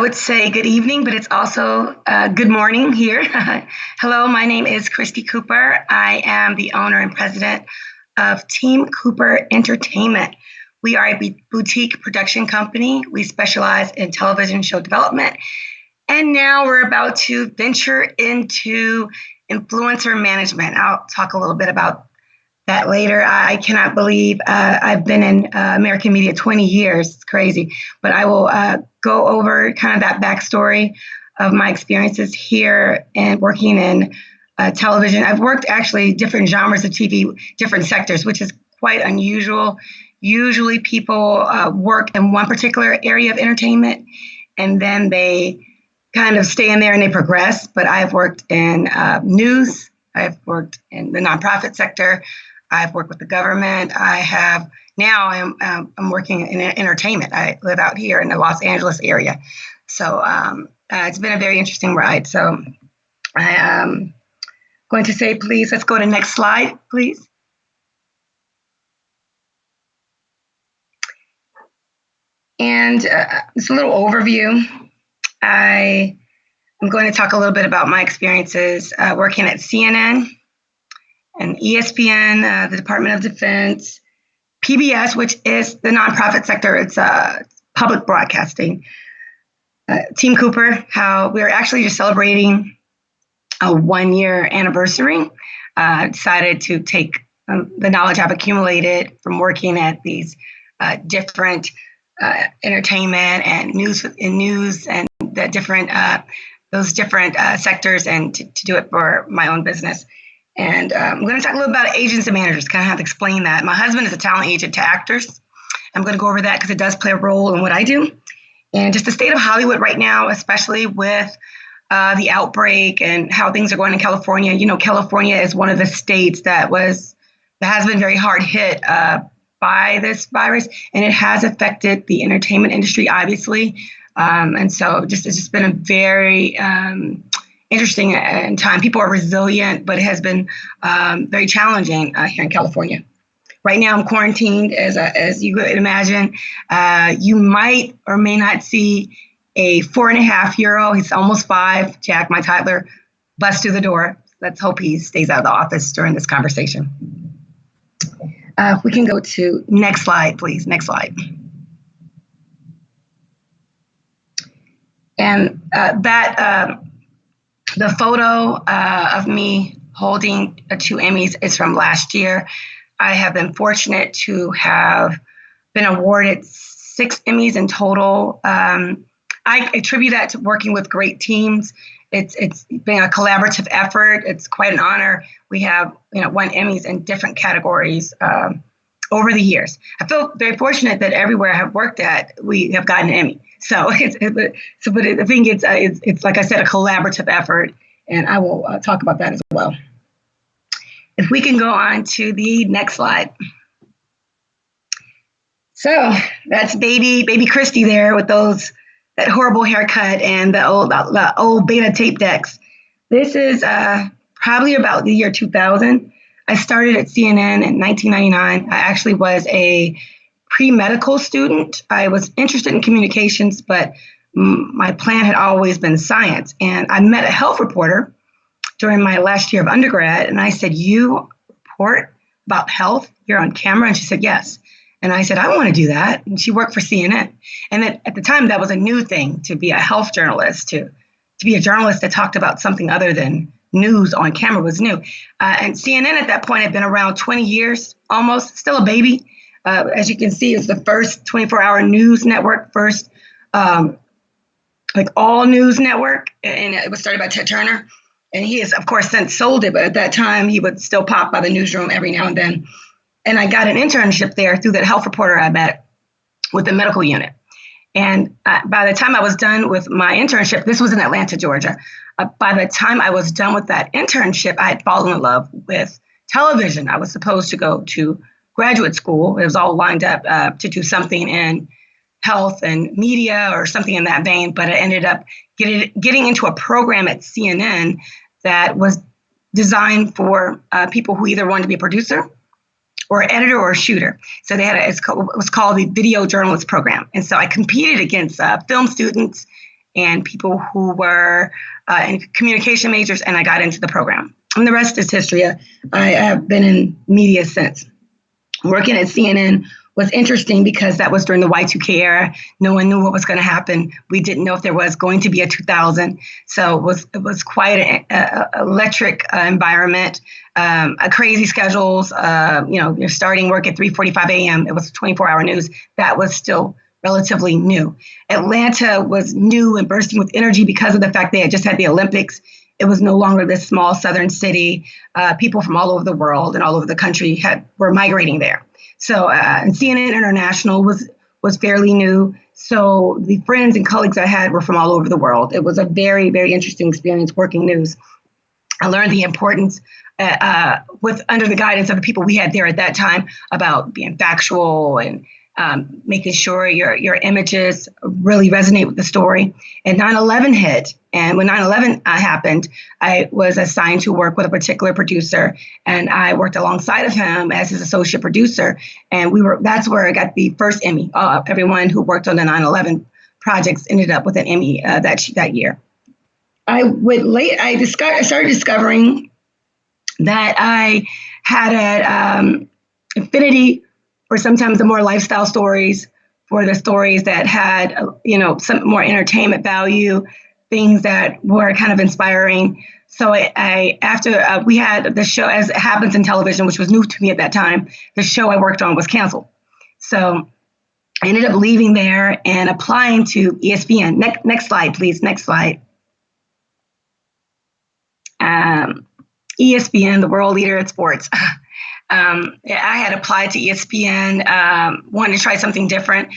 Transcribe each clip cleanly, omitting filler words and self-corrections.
would say good evening, but it's also good morning here. Hello, my name is Christy Cooper. I am the owner and president of Team Cooper Entertainment. We are a boutique production company. We specialize in television show development. And now we're about to venture into influencer management. I'll talk a little bit about that later. I cannot believe I've been in American media 20 years. It's crazy. But I will go over kind of that backstory of my experiences here and working in television. I've worked actually different genres of TV, different sectors, which is quite unusual. Usually people work in one particular area of entertainment and then they kind of stay in there and they progress. But I've worked in news. I've worked in the nonprofit sector. I've worked with the government. I'm working in entertainment. I live out here in the Los Angeles area. So it's been a very interesting ride. So I am going to say, please, let's go to the next slide, please. And just a little overview. I am going to talk a little bit about my experiences working at CNN and ESPN, the Department of Defense, PBS, which is the nonprofit sector. It's public broadcasting. Team Cooper, how we're actually just celebrating a 1-year anniversary. Decided to take the knowledge I've accumulated from working at these different entertainment and news and the different those different sectors, and to do it for my own business. And I'm going to talk a little about agents and managers, kind of have to explain that. My husband is a talent agent to actors. I'm going to go over that because it does play a role in what I do. And just the state of Hollywood right now, especially with the outbreak and how things are going in California. You know, California is one of the states that has been very hard hit by this virus, and it has affected the entertainment industry, obviously. And so it's just been a very interesting time. People are resilient, but it has been very challenging here in California. Right now, I'm quarantined, as you could imagine. You might or may not see a 4.5-year-old. He's almost 5. Jack, my toddler, busts through the door. Let's hope he stays out of the office during this conversation. If we can go to next slide, please. Next slide. And the photo of me holding 2 Emmys is from last year. I have been fortunate to have been awarded 6 Emmys in total. I attribute that to working with great teams. It's been a collaborative effort. It's quite an honor. We have won Emmys in different categories over the years. I feel very fortunate that everywhere I have worked at, we have gotten an Emmy. So, I think it's like I said, a collaborative effort, and I will talk about that as well. If we can go on to the next slide. So that's baby Christy there with that horrible haircut and the old beta tape decks. This is probably about the year 2000. I started at CNN in 1999. I actually was a pre-medical student. I was interested in communications, but my plan had always been science. And I met a health reporter during my last year of undergrad. And I said, "You report about health? You're on camera?" And she said, "Yes." And I said, "I want to do that." And she worked for CNN. And at the time, that was a new thing, to be a health journalist, to be a journalist that talked about something other than news on camera was new. And CNN at that point had been around 20 years, almost, still a baby. As you can see, it's the first 24-hour news network, first all news network. And it was started by Ted Turner. And he has, of course, since sold it. But at that time, he would still pop by the newsroom every now and then. And I got an internship there through that health reporter I met with the medical unit. And by the time I was done with my internship, this was in Atlanta, Georgia. By the time I was done with that internship, I had fallen in love with television. I was supposed to go to graduate school. It was all lined up to do something in health and media or something in that vein. But I ended up getting into a program at CNN that was designed for people who either wanted to be a producer or editor or a shooter. So they had it was called the Video Journalist Program. And so I competed against film students and people who were in communication majors, and I got into the program. And the rest is history. I have been in media since. Working at CNN was interesting because that was during the Y2K era. No one knew what was going to happen. We didn't know if there was going to be a 2000. So it was quite an electric environment, crazy schedules. You're starting work at 3:45 a.m. It was 24-hour news. That was still relatively new. Atlanta was new and bursting with energy because of the fact they had just had the Olympics. It was no longer this small southern city. People from all over the world and all over the country were migrating there. So and CNN International was fairly new. So the friends and colleagues I had were from all over the world. It was a very, very interesting experience working news. I learned the importance under the guidance of the people we had there at that time about being factual and making sure your images really resonate with the story. And 9/11 hit. And when 9/11 happened, I was assigned to work with a particular producer, and I worked alongside of him as his associate producer. And that's where I got the first Emmy. Everyone who worked on the 9/11 projects ended up with an Emmy that year. I started discovering that I had an affinity for sometimes the more lifestyle stories, for the stories that had, some more entertainment value, things that were kind of inspiring. So after we had the show, as it happens in television, which was new to me at that time, the show I worked on was canceled. So I ended up leaving there and applying to ESPN. Next slide, please. Next slide. ESPN, the world leader at sports. I had applied to ESPN, wanted to try something different.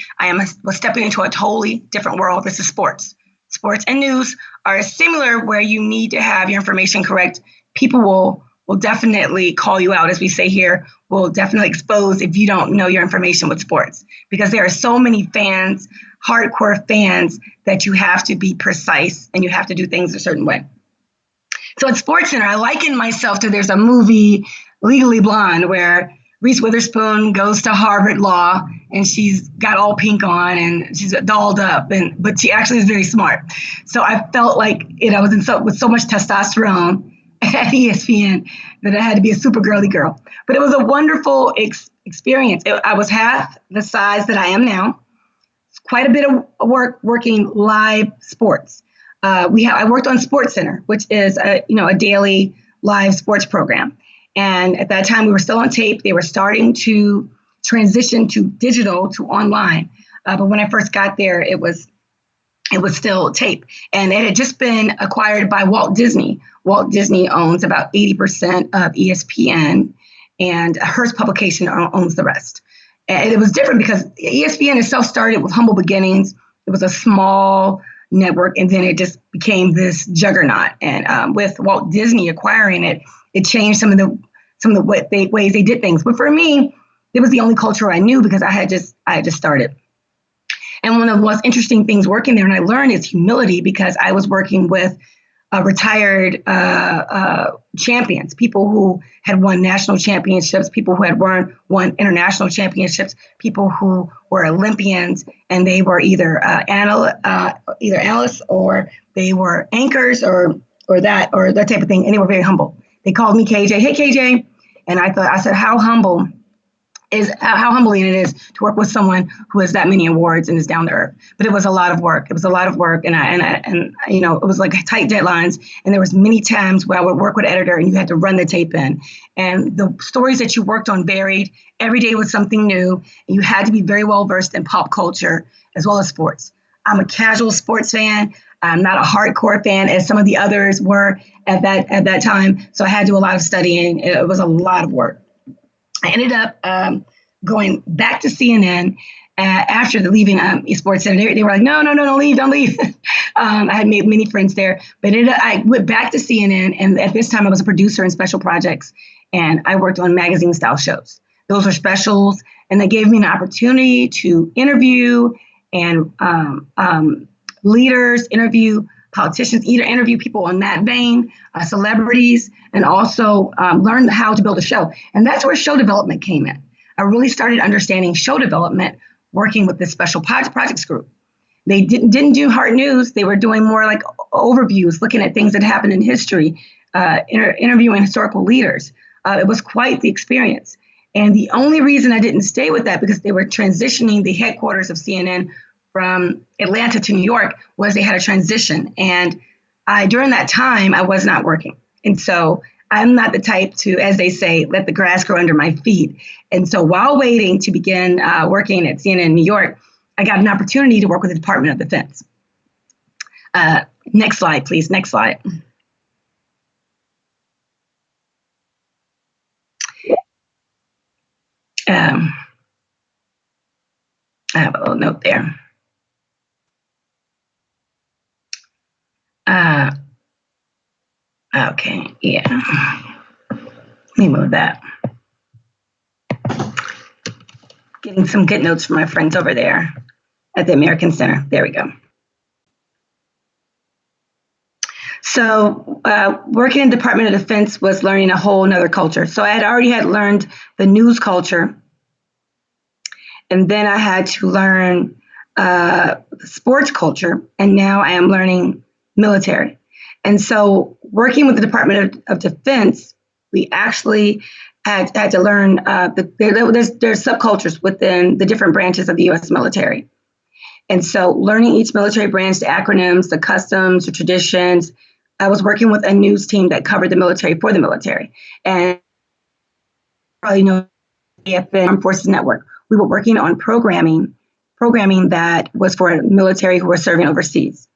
Was stepping into a totally different world. This is sports. Sports and news are similar, where you need to have your information correct. People will definitely call you out, as we say here, will definitely expose if you don't know your information with sports, because there are so many fans, hardcore fans, that you have to be precise and you have to do things a certain way. So at SportsCenter, I liken myself to, there's a movie, Legally Blonde, where Reese Witherspoon goes to Harvard Law and she's got all pink on and she's dolled up, but she actually is very smart. So I felt like I was with so much testosterone at ESPN that I had to be a super girly girl. But it was a wonderful experience. I was half the size that I am now. It's quite a bit of work working live sports. I worked on SportsCenter, which is a daily live sports program. And at that time, we were still on tape. They were starting to transition to digital, to online. But when I first got there, it was still tape. And it had just been acquired by Walt Disney. Walt Disney owns about 80% of ESPN, and Hearst Publication owns the rest. And it was different because ESPN itself started with humble beginnings. It was a small network, and then it just became this juggernaut. And with Walt Disney acquiring it, it changed some of the ways they did things. But for me, it was the only culture I knew because I had just started. And one of the most interesting things working there, and I learned, is humility, because I was working with retired champions, people who had won national championships, people who had won international championships, people who were Olympians, and they were either analysts or they were anchors or that type of thing, and they were very humble. They called me KJ. Hey, KJ. And I said, how humbling it is to work with someone who has that many awards and is down to earth. But it was a lot of work. And it was like tight deadlines. And there was many times where I would work with an editor and you had to run the tape in. And the stories that you worked on varied. Every day was something new. And you had to be very well versed in pop culture as well as sports. I'm a casual sports fan. I'm not a hardcore fan as some of the others were at that time. So I had to do a lot of studying. It was a lot of work. I ended up going back to CNN after leaving SportsCenter. They were like, no, don't leave. I had made many friends there. But I went back to CNN, and at this time I was a producer in special projects, and I worked on magazine-style shows. Those were specials, and they gave me an opportunity to interview and leaders, interview politicians, interview people in that vein, celebrities, and also learn how to build a show. And that's where show development came in. I really started understanding show development working with this special projects group. They didn't do hard news. They were doing more like overviews, looking at things that happened in history, interviewing historical leaders. It was quite the experience. And the only reason I didn't stay with that, because they were transitioning the headquarters of CNN from Atlanta to New York, was they had a transition. And during that time, I was not working. And so I'm not the type to, as they say, let the grass grow under my feet. And so while waiting to begin working at CNN in New York, I got an opportunity to work with the Department of Defense. Next slide, please. Next slide. I have a little note there. Okay, yeah. Let me move that. Getting some good notes from my friends over there at the American Center. There we go. So working in the Department of Defense was learning a whole nother culture. So I had already learned the news culture. And then I had to learn sports culture. And now I am learning military. And so working with the Department of Defense, we actually had to learn there's subcultures within the different branches of the U.S. military. And so learning each military branch, the acronyms, the customs, the traditions. I was working with a news team that covered the military for the military. And probably know ESPN Armed Forces Network. We were working on programming that was for military who were serving overseas.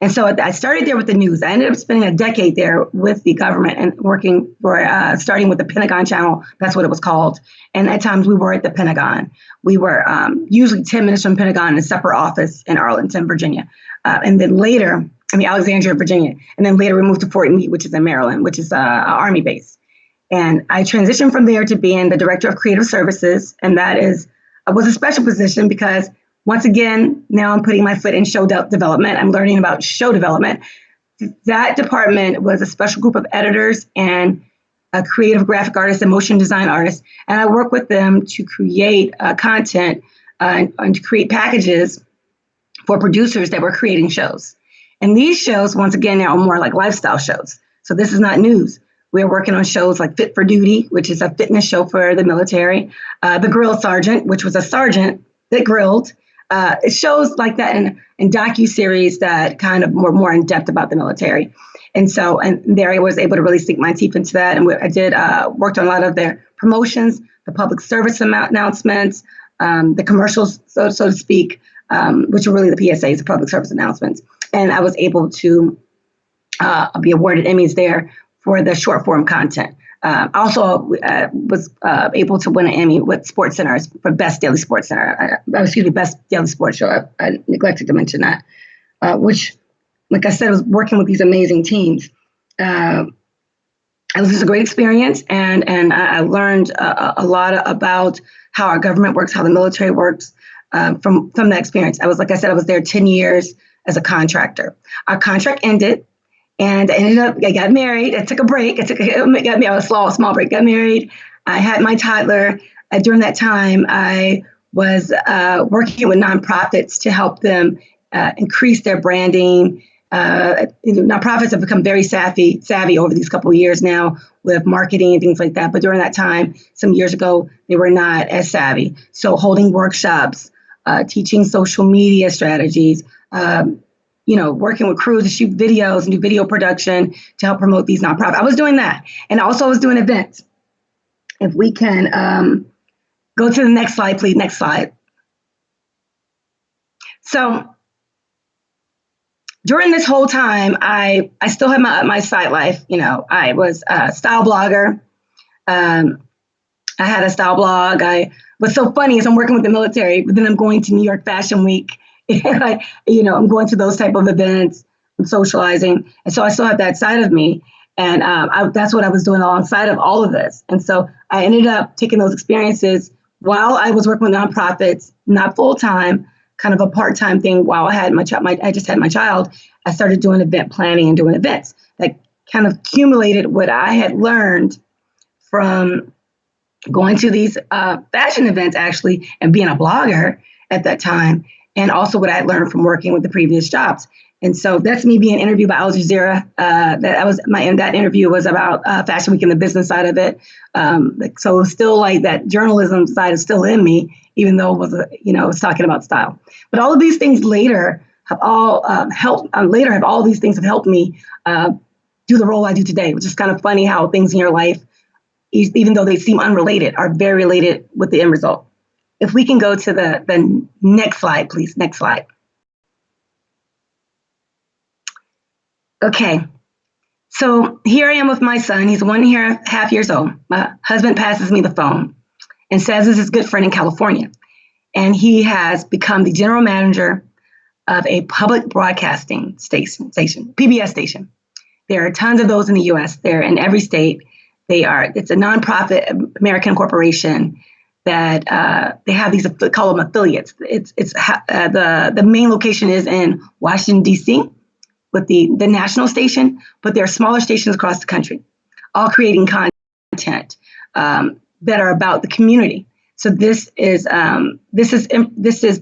And so I started there with the news. I ended up spending a decade there with the government and working for, starting with the Pentagon Channel. That's what it was called. And at times we were at the Pentagon. We were usually 10 minutes from Pentagon in a separate office in Arlington, Virginia. And then later, Alexandria, Virginia. And then later we moved to Fort Meade, which is in Maryland, which is an Army base. And I transitioned from there to being the Director of Creative Services. And that was a special position because once again, now I'm putting my foot in show development. I'm learning about show development. That department was a special group of editors and creative graphic artists and motion design artists. And I work with them to create content and to create packages for producers that were creating shows. And these shows, once again, now are more like lifestyle shows. So this is not news. We're working on shows like Fit for Duty, which is a fitness show for the military. The Grill Sergeant, which was a sergeant that grilled. It shows like that in docuseries that kind of more in depth about the military. And so, and there I was able to really sink my teeth into that. And I did worked on a lot of their promotions, the public service announcements, the commercials, so to speak, which are really the PSAs, the public service announcements. And I was able to be awarded Emmys there for the short form content. Also was able to win an Emmy with SportsCenter for Best Daily Sports Center. Best Daily Sports Show. I neglected to mention that, which, like I said, was working with these amazing teams. It was just a great experience, and I learned a lot about how our government works, how the military works from that experience. I was there 10 years as a contractor. Our contract ended. And I got married. I took a break. Got me a small break. Got married. I had my toddler. During that time, I was working with nonprofits to help them increase their branding. Nonprofits have become very savvy over these couple of years now with marketing and things like that. But during that time, some years ago, they were not as savvy. So holding workshops, teaching social media strategies, working with crews to shoot videos and do video production to help promote these nonprofits. I was doing that. And also I was doing events. If we can go to the next slide, please. Next slide. So during this whole time, I still had my side life. I was a style blogger. I had a style blog. What's so funny is I'm working with the military, but then I'm going to New York Fashion Week. I'm going to those type of events and socializing. And so I still have that side of me. And that's what I was doing alongside of all of this. And so I ended up taking those experiences while I was working with nonprofits, not full time, kind of a part-time thing while I had I just had my child. I started doing event planning and doing events that kind of accumulated what I had learned from going to these fashion events actually and being a blogger at that time. and also what I learned from working with the previous jobs. And so that's me being interviewed by Al Jazeera. That interview was about Fashion Week and the business side of it. So it was still like that journalism side is still in me, even though it was it was talking about style. But all of these things later have all helped. All these things have helped me do the role I do today, which is kind of funny how things in your life, even though they seem unrelated, are very related with the end result. If we can go to the next slide, please. Next slide. Okay, so here I am with my son. He's 1.5 years old. My husband passes me the phone and says this is his good friend in California. And he has become the general manager of a public broadcasting station, PBS station. There are tons of those in the US. They're in every state. It's a nonprofit American corporation that they have these, call them affiliates. The main location is in Washington, D.C., with the national station, but there are smaller stations across the country, all creating content that are about the community. So this is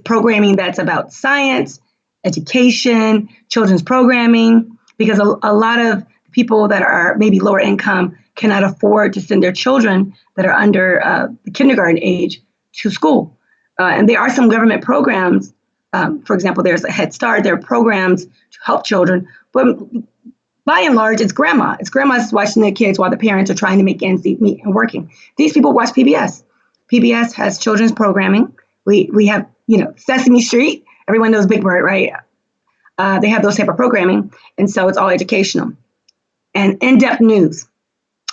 programming that's about science, education, children's programming, because a lot of people that are maybe lower income cannot afford to send their children that are under the kindergarten age to school. And there are some government programs. For example, there's a Head Start. There are programs to help children, but by and large, it's grandma. It's grandma's watching their kids while the parents are trying to make ends meet and working. These people watch PBS. PBS has children's programming. We have, Sesame Street. Everyone knows Big Bird, right? They have those type of programming, and so it's all educational and in-depth news.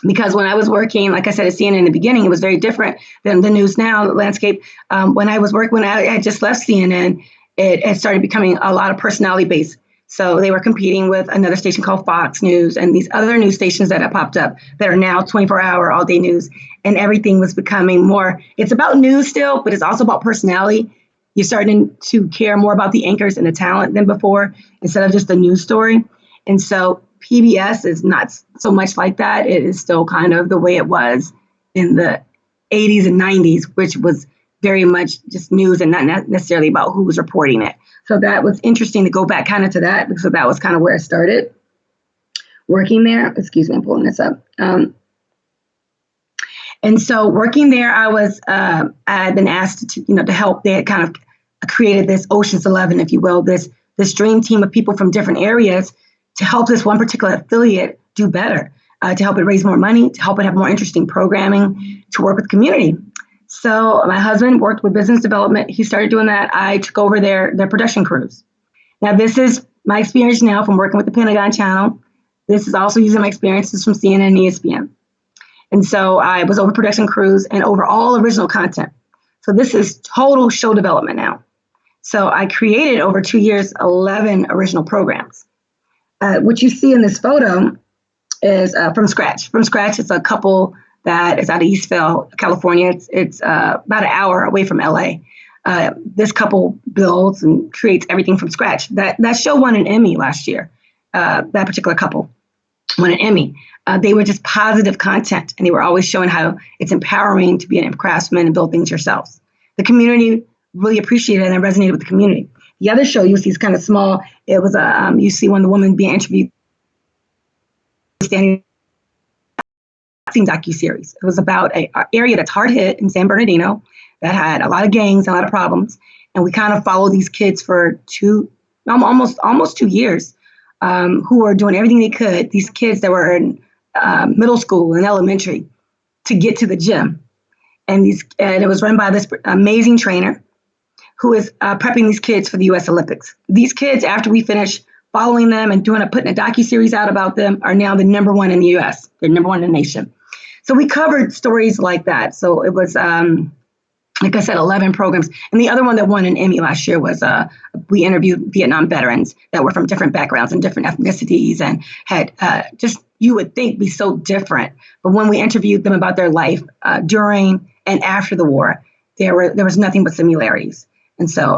Because when I was working, like I said, at CNN in the beginning, it was very different than the news now landscape. When I had just left CNN, it had started becoming a lot of personality based. So they were competing with another station called Fox News and these other news stations that have popped up that are now 24-hour all day news. And everything was becoming more, it's about news still, but it's also about personality. You're starting to care more about the anchors and the talent than before, instead of just the news story. And so PBS is not so much like that. It is still kind of the way it was in the 80s and 90s, which was very much just news and not necessarily about who was reporting it. So that was interesting to go back kind of to that, because that was kind of where I started working there. Excuse me, I'm pulling this up. And so working there, I had been asked to help. They had kind of created this Ocean's 11, if you will, this dream team of people from different areas to help this one particular affiliate do better, to help it raise more money, to help it have more interesting programming, to work with the community. So my husband worked with business development. He started doing that. I took over their production crews. Now, this is my experience now from working with the Pentagon Channel. This is also using my experiences from CNN and ESPN. And so I was over production crews and over all original content. So this is total show development now. So I created over 2 years, 11 original programs. What you see in this photo is from scratch. From scratch, it's a couple that is out of Eastville, California. It's about an hour away from LA. This couple builds and creates everything from scratch. That show won an Emmy last year. That particular couple won an Emmy. They were just positive content, and they were always showing how it's empowering to be an craftsman and build things yourselves. The community really appreciated it and resonated with the community. The other show you see is kind of small. It was you see one of the women being interviewed standing docuseries. It was about an area that's hard hit in San Bernardino that had a lot of gangs, a lot of problems, and we kind of followed these kids for almost 2 years, who were doing everything they could. These kids that were in middle school and elementary to get to the gym, and it was run by this amazing trainer who is prepping these kids for the U.S. Olympics. These kids, after we finish following them and putting a docuseries out about them, are now the number one in the U.S. They're number one in the nation. So we covered stories like that. So it was, like I said, 11 programs. And the other one that won an Emmy last year was we interviewed Vietnam veterans that were from different backgrounds and different ethnicities and had just, you would think, be so different. But when we interviewed them about their life during and after the war, there was nothing but similarities. And so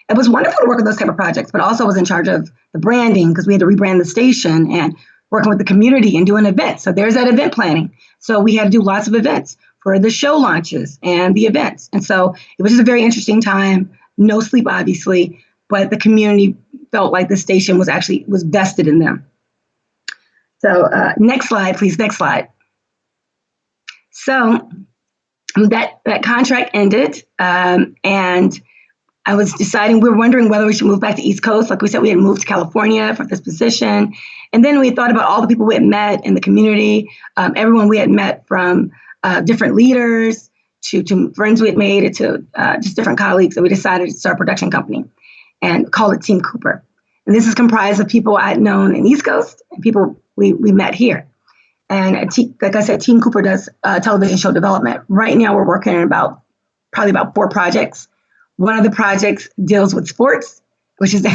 it was wonderful to work with those type of projects, but also was in charge of the branding because we had to rebrand the station and working with the community and doing events. So there's that event planning. So we had to do lots of events for the show launches and the events. And so it was just a very interesting time no sleep, obviously, but the community felt like the station was vested in them. So next slide, please. Next slide. So that contract ended, and I was deciding, we were wondering whether we should move back to East Coast. Like we said, we had moved to California for this position. And then we thought about all the people we had met in the community, everyone we had met, from different leaders to friends we had made, to just different colleagues, that we decided to start a production company and call it Team Cooper. And this is comprised of people I had known in East Coast and people we met here. And like I said, Team Cooper does television show development. Right now, we're working on probably about 4 projects. One of the projects deals with sports, which is,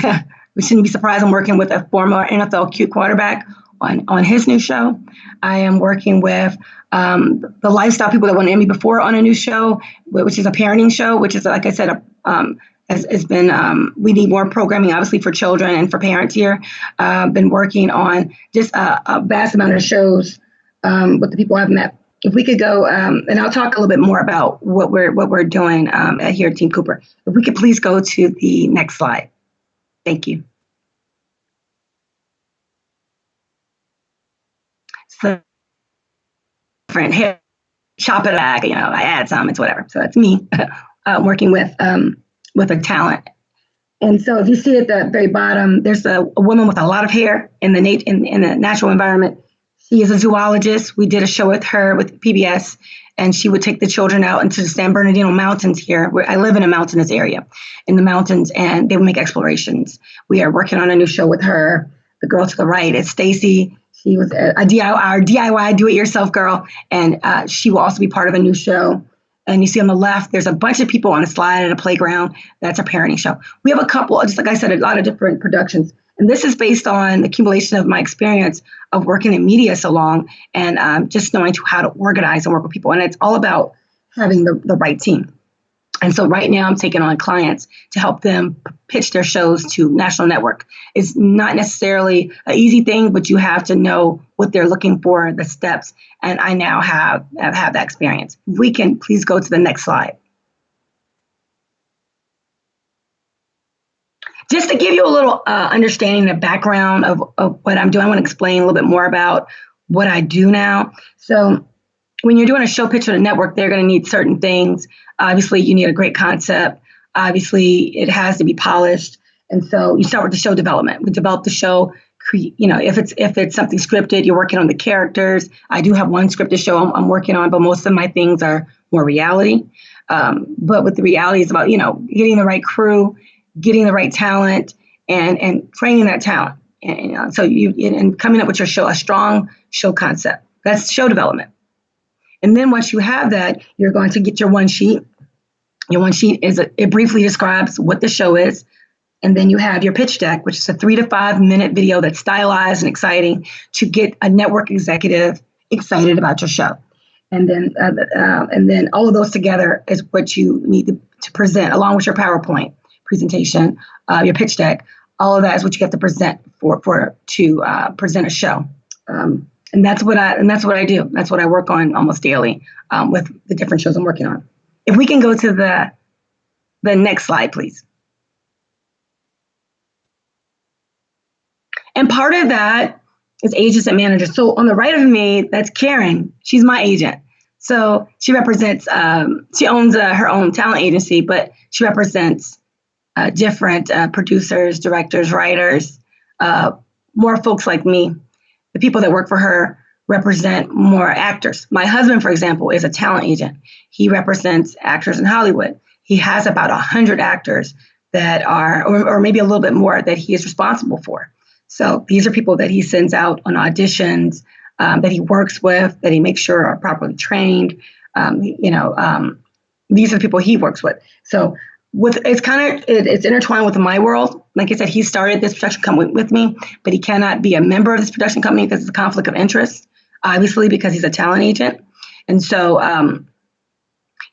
we shouldn't be surprised, I'm working with a former NFL Q quarterback on his new show. I am working with the lifestyle people that won an Emmy before on a new show, which is a parenting show, which is, like I said, has been, we need more programming, obviously, for children and for parents here. Been working on just a vast amount of shows with the people I've met. If we could go, and I'll talk a little bit more about what we're doing here at Team Cooper. If we could please go to the next slide. Thank you. So, different hair, chop it back. I add some. It's whatever. So that's me working with a talent. And so, if you see at the very bottom, there's a woman with a lot of hair in the natural environment. She is a zoologist. We did a show with her with PBS, and she would take the children out into the San Bernardino Mountains here, where I live in a mountainous area, in the mountains, and they would make explorations. We are working on a new show with her. The girl to the right is Stacy. She was our DIY, do-it-yourself girl, and she will also be part of a new show. And you see on the left, there's a bunch of people on a slide at a playground. That's a parenting show. We have a couple, just like I said, a lot of different productions. And this is based on the accumulation of my experience of working in media so long, and just knowing how to organize and work with people. And it's all about having the right team. And so right now I'm taking on clients to help them pitch their shows to national network. It's not necessarily an easy thing, but you have to know what they're looking for, the steps. And I now have that experience. If we can please go to the next slide. Just to give you a little understanding, the background of what I'm doing, I want to explain a little bit more about what I do now. So when you're doing a show pitch to the network, they're going to need certain things. Obviously, you need a great concept. Obviously, it has to be polished. And so you start with the show development. We develop the show. If it's something scripted, you're working on the characters. I do have one scripted show I'm working on, but most of my things are more reality. But with the reality, it's about getting the right crew, getting the right talent, and training that talent. And so and coming up with your show, a strong show concept. That's show development. And then once you have that, you're going to get your one sheet. Your one sheet it briefly describes what the show is. And then you have your pitch deck, which is a 3 to 5 minute video that's stylized and exciting to get a network executive excited about your show. And then all of those together is what you need to present, along with your PowerPoint presentation, your pitch deck. All of that is what you have to present to present a show. And that's what I do. That's what I work on almost daily with the different shows I'm working on. If we can go to the next slide, please. And part of that is agents and managers. So on the right of me, that's Karen. She's my agent. So she represents, she owns her own talent agency, but she represents different producers, directors, writers, more folks like me. The people that work for her represent more actors. My husband, for example, is a talent agent. He represents actors in Hollywood. He has about 100 actors that are, or maybe a little bit more, that he is responsible for. So these are people that he sends out on auditions, that he works with, that he makes sure are properly trained. These are the people he works with. So it's intertwined with my world. Like I said, he started this production company with me, but he cannot be a member of this production company because it's a conflict of interest, obviously, because he's a talent agent. And so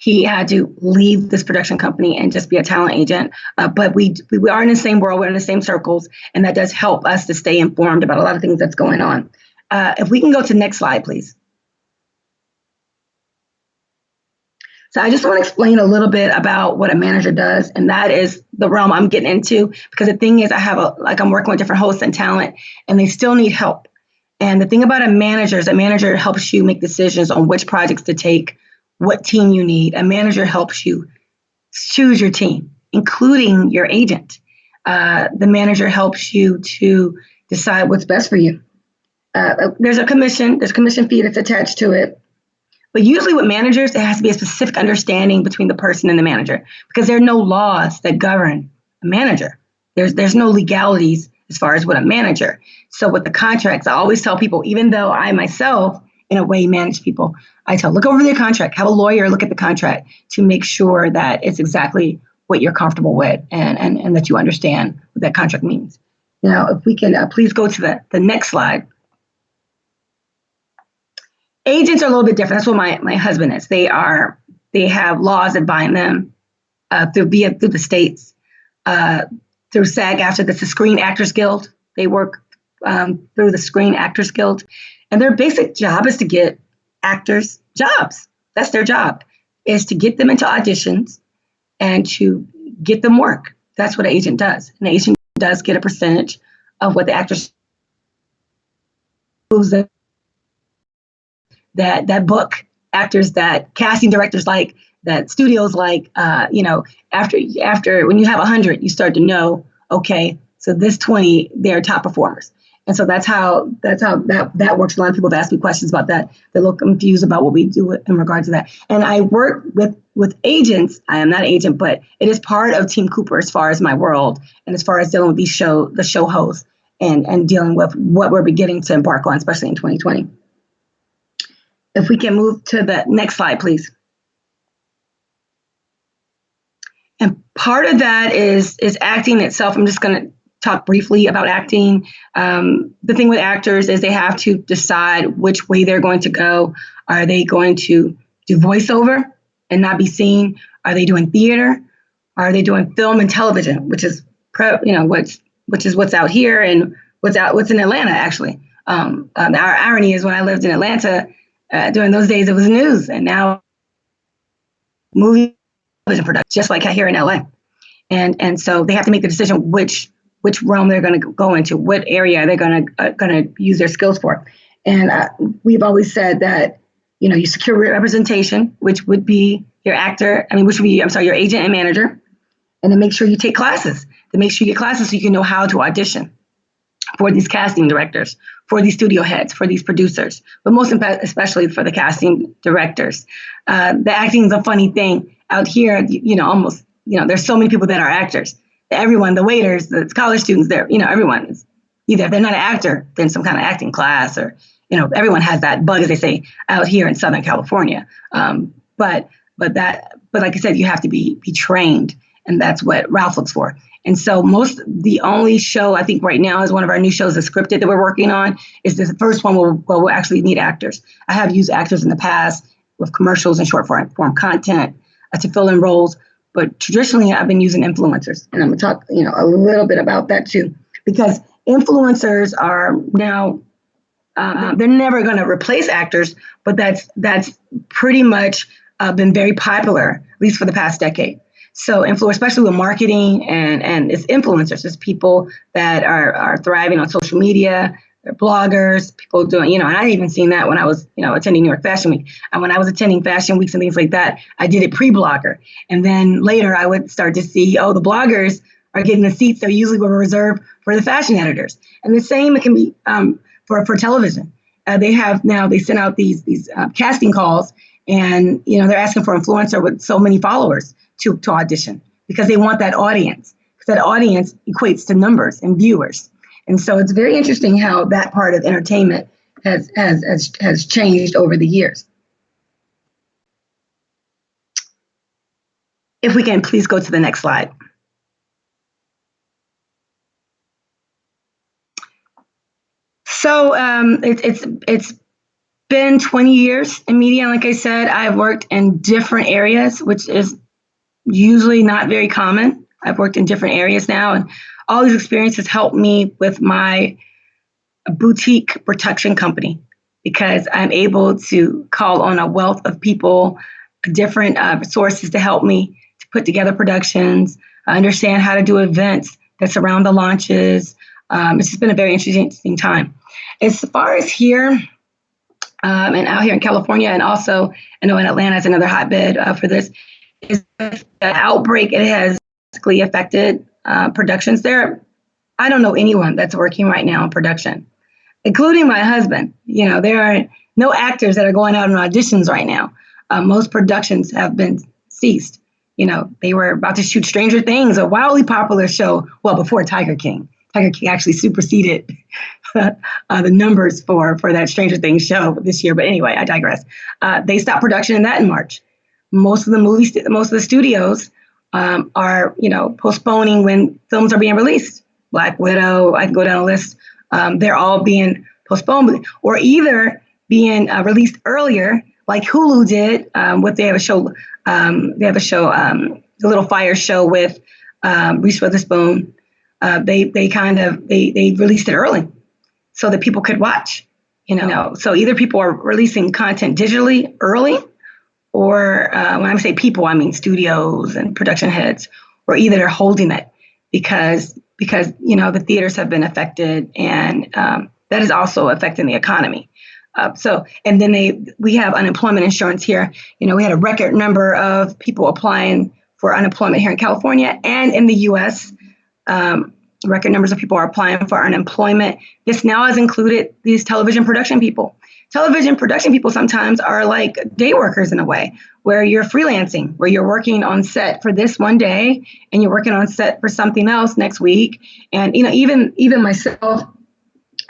he had to leave this production company and just be a talent agent. But we are in the same world, we're in the same circles, and that does help us to stay informed about a lot of things that's going on. If we can go to the next slide, please. So I just want to explain a little bit about what a manager does, and that is the realm I'm getting into. Because the thing is, I'm working with different hosts and talent, and they still need help. And the thing about a manager is a manager helps you make decisions on which projects to take, what team you need. A manager helps you choose your team, including your agent. The manager helps you to decide what's best for you. There's a commission fee that's attached to it. But usually with managers, there has to be a specific understanding between the person and the manager, because there are no laws that govern a manager. There's no legalities as far as what a manager. So with the contracts, I always tell people, even though I myself, in a way, manage people, I look over their contract, have a lawyer look at the contract to make sure that it's exactly what you're comfortable with and that you understand what that contract means. Now, if we can please go to the next slide. Agents are a little bit different. That's what my husband is. They have laws that bind them through the states, through SAG-AFTRA, that's the Screen Actors Guild. They work through the Screen Actors Guild, and their basic job is to get actors jobs. That's their job, is to get them into auditions and to get them work. That's what an agent does. An agent does get a percentage of what the actors that book actors, that casting directors like, that studios like. After when you have 100, you start to know, okay, so this 20, they're top performers. And so that's how that works. A lot of people have asked me questions about that. They look confused about what we do in regard to that. And I work with agents. I am not an agent, but it is part of Team Cooper as far as my world and as far as dealing with the show hosts and dealing with what we're beginning to embark on, especially in 2020. If we can move to the next slide, please. And part of that is acting itself. I'm just going to talk briefly about acting. The thing with actors is they have to decide which way they're going to go. Are they going to do voiceover and not be seen? Are they doing theater? Are they doing film and television, which is what's out here and what's in Atlanta, actually. Our irony is when I lived in Atlanta, during those days, it was news, and now movie television production, just like here in LA. And so they have to make the decision which realm they're going to go into, what area they're going to use their skills for. And we've always said that, you secure representation, which would be your your agent and manager, and then make sure you take classes. To make sure you get classes so you can know how to audition for these casting directors, for these studio heads, for these producers, but most especially for the casting directors. The acting is a funny thing out here. There's so many people that are actors. Everyone, the waiters, the college students, everyone is either, if they're not an actor, then some kind of acting class, or everyone has that bug, as they say, out here in Southern California. But like I said, you have to be trained, and that's what Ralph looks for. And so the only show I think right now is one of our new shows that's scripted that we're working on is the first one where we'll actually need actors. I have used actors in the past with commercials and short form content to fill in roles, but traditionally I've been using influencers, and I'm gonna talk a little bit about that too, because influencers are now they're never going to replace actors, but that's pretty much been very popular, at least for the past decade. So especially with marketing and it's influencers, it's people that are thriving on social media, they're bloggers, people doing, and I even seen that when I was, attending New York Fashion Week. And when I was attending fashion weeks and things like that, I did it pre-blogger. And then later I would start to see, the bloggers are getting the seats that usually were reserved for the fashion editors. And the same, it can be for television. They send out these casting calls, and they're asking for influencer with so many followers to audition, because they want that audience, because that audience equates to numbers and viewers. And so it's very interesting how that part of entertainment has changed over the years. If we can please go to the next slide. So it's been 20 years in media. Like I said, I've worked in different areas, which is usually not very common. I've worked in different areas now, and all these experiences helped me with my boutique production company, because I'm able to call on a wealth of people different sources to help me to put together productions, understand how to do events that surround the launches. It's just been a very interesting time. As far as here, and out here in California, and also I know in Atlanta is another hotbed for this, is the outbreak. It has basically affected productions there. I don't know anyone that's working right now in production, including my husband. You know, there are no actors that are going out on auditions right now. Most productions have been ceased. You know, they were about to shoot Stranger Things, a wildly popular show, well, before Tiger King. Tiger King actually superseded the numbers for that Stranger Things show this year. But anyway, I digress. They stopped production in that in March. Most of the studios are, you know, postponing when films are being released. Black Widow, I can go down a list. They're all being postponed or either being released earlier, like Hulu did. They have a show, The Little Fire Show with Reese Witherspoon. They released it early so that people could watch. You know, so either people are releasing content digitally early, or when I say people, I mean studios and production heads, or either they're holding it because you know the theaters have been affected, and that is also affecting the economy. And then we have unemployment insurance here. You know, we had a record number of people applying for unemployment here in California and in the U.S. Record numbers of people are applying for unemployment. This now has included these television production people. Television production people sometimes are like day workers in a way, where you're freelancing, where you're working on set for this one day and you're working on set for something else next week. And, you know, even myself,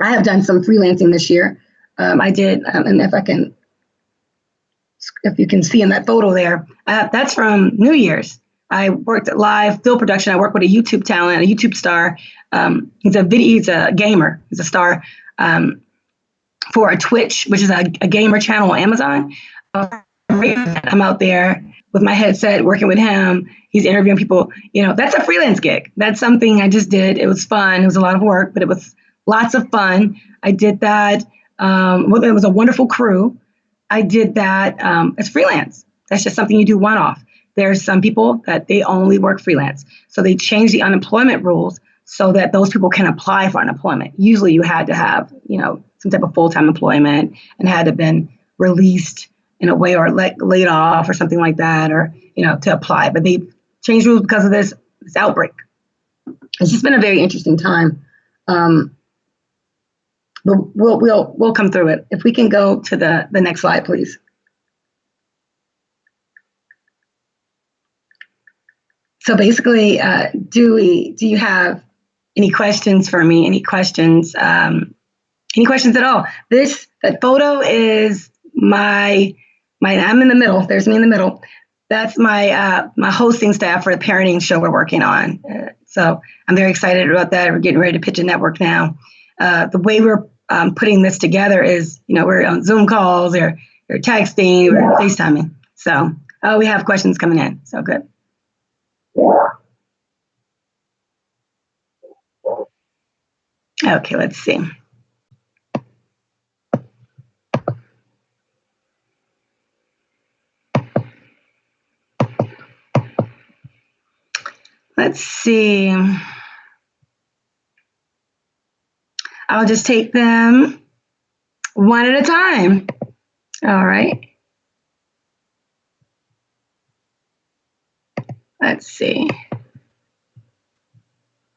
I have done some freelancing this year. I did, and if you can see in that photo there, that's from New Year's. I worked at live film production. I worked with a YouTube talent, a YouTube star. He's a gamer. He's a star for a Twitch, which is a gamer channel on Amazon. I'm out there with my headset working with him. He's interviewing people. You know, that's a freelance gig. That's something I just did. It was fun. It was a lot of work, but it was lots of fun. I did that. It was a wonderful crew. I did that as freelance. That's just something you do one-off. There's some people that they only work freelance. So they changed the unemployment rules so that those people can apply for unemployment. Usually you had to have, you know, some type of full-time employment and had to have been released in a way or laid off or something like that, or, you know, to apply. But they changed rules because of this outbreak. It's just been a very interesting time. But we'll come through it. If we can go to the next slide, please. So basically, do you have any questions for me? Any questions? Any questions at all? That photo is my. I'm in the middle. There's me in the middle. That's my hosting staff for the parenting show we're working on. So I'm very excited about that. We're getting ready to pitch a network now. The way we're putting this together is, you know, we're on Zoom calls, or texting, or FaceTiming. So, we have questions coming in. So good. Okay, let's see. Let's see. I'll just take them one at a time. All right. Let's see.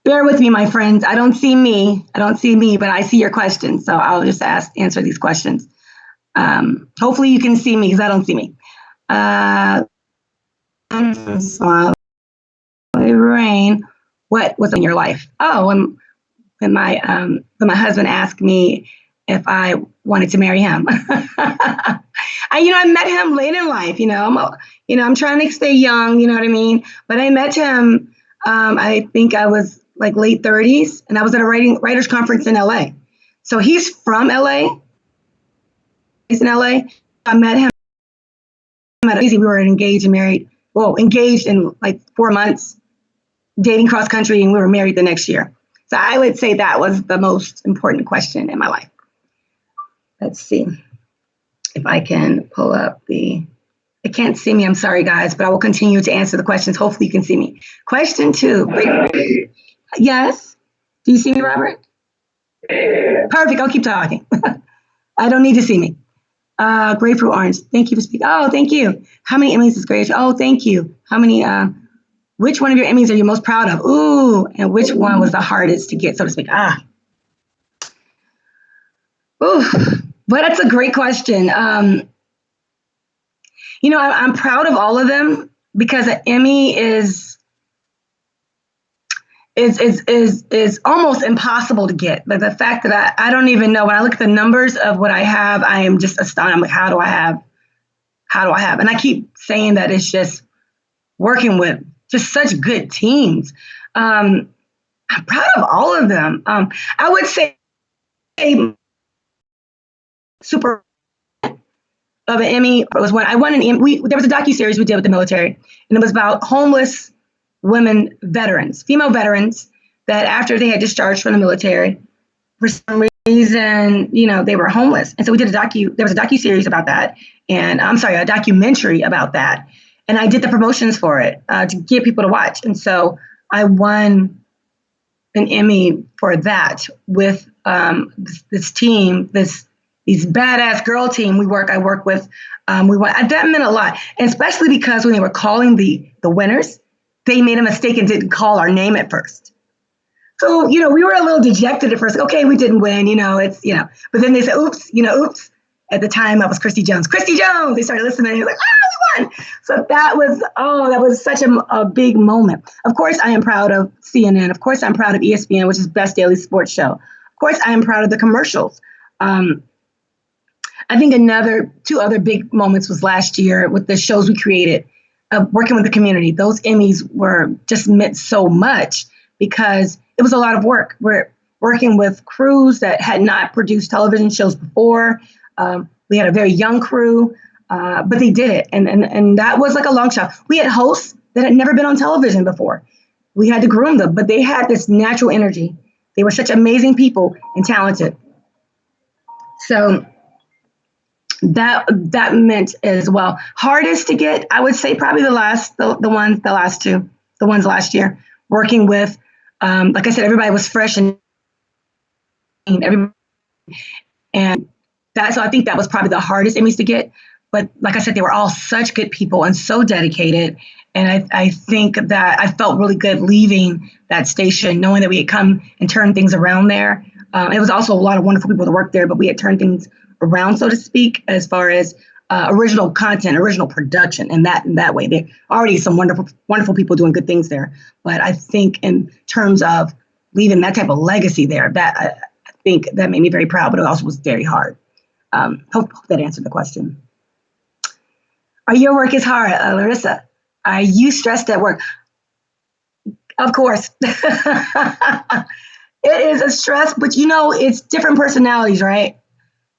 Bear with me, my friends. I don't see me, but I see your questions. So I'll just answer these questions. Hopefully you can see me because I don't see me. Rain, what was in your life? Oh, when my husband asked me if I wanted to marry him. I met him late in life. I'm trying to stay young. You know what I mean? But I met him. I think I was like late 30s, and I was at a writers conference in LA. So he's from LA. He's in LA. I met him at we were engaged and married. Well, engaged in like 4 months, dating cross country, and we were married the next year. So I would say that was the most important question in my life. Let's see if I can pull up the I can't see me. I'm sorry, guys, but I will continue to answer the questions. Hopefully you can see me. Question 2. Yes? Do you see me, Robert? Perfect. I'll keep talking. I don't need to see me. Grapefruit orange. Thank you for speaking. Oh, thank you. How many Emmys is Grace? Oh, thank you. How many, which one of your Emmys are you most proud of? Ooh, and which one was the hardest to get, so to speak? Ooh, but that's a great question. I'm proud of all of them because an Emmy is almost impossible to get. But the fact that I don't even know, when I look at the numbers of what I have, I am just astounded. I'm like, how do I have? And I keep saying that it's just working with just such good teams. I'm proud of all of them. I would say super of an Emmy was when I won an Emmy. There was a docuseries we did with the military, and it was about homeless women veterans, female veterans, that after they had discharged from the military, for some reason, they were homeless. And so we did there was a docuseries about that. And a documentary about that. And I did the promotions for it to get people to watch. And so I won an Emmy for that with this team, these badass girl team I work with. That meant a lot. And especially because when they were calling the winners, they made a mistake and didn't call our name at first. So, we were a little dejected at first. Okay, we didn't win, but then they said, oops. At the time, I was Kristy Jones. Kristy Jones! They started listening, and they were like, we won! So that was such a big moment. Of course, I am proud of CNN. Of course, I'm proud of ESPN, which is Best Daily Sports Show. Of course, I am proud of the commercials. I think 2 other big moments was last year with the shows we created, working with the community. Those Emmys were just meant so much because it was a lot of work. We're working with crews that had not produced television shows before. We had a very young crew, but they did it. And that was like a long shot. We had hosts that had never been on television before. We had to groom them, but they had this natural energy. They were such amazing people and talented. So that meant as well. Hardest to get, I would say probably the ones last year, working with, like I said, everybody was fresh and everybody, and so I think that was probably the hardest Emmys to get. But like I said, they were all such good people and so dedicated. And I think that I felt really good leaving that station, knowing that we had come and turned things around there. It was also a lot of wonderful people to work there, but we had turned things around, so to speak, as far as original content, original production, and that way. There are already some wonderful people doing good things there. But I think in terms of leaving that type of legacy there, that I think that made me very proud, but it also was very hard. Hope that answered the question. Are your work is hard, Larissa? Are you stressed at work? Of course. It is a stress, but it's different personalities, right?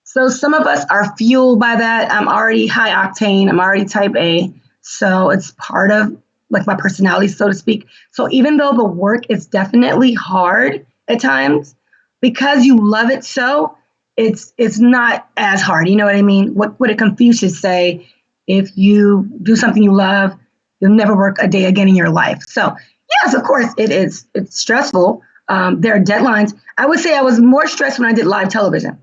So some of us are fueled by that. I'm already high octane. I'm already type A. So it's part of like my personality, so to speak. So even though the work is definitely hard at times, because you love it so, it's not as hard. You know what I mean? What would a Confucius say? If you do something you love, you'll never work a day again in your life. So yes, of course it is. It's stressful. There are deadlines. I would say I was more stressed when I did live television.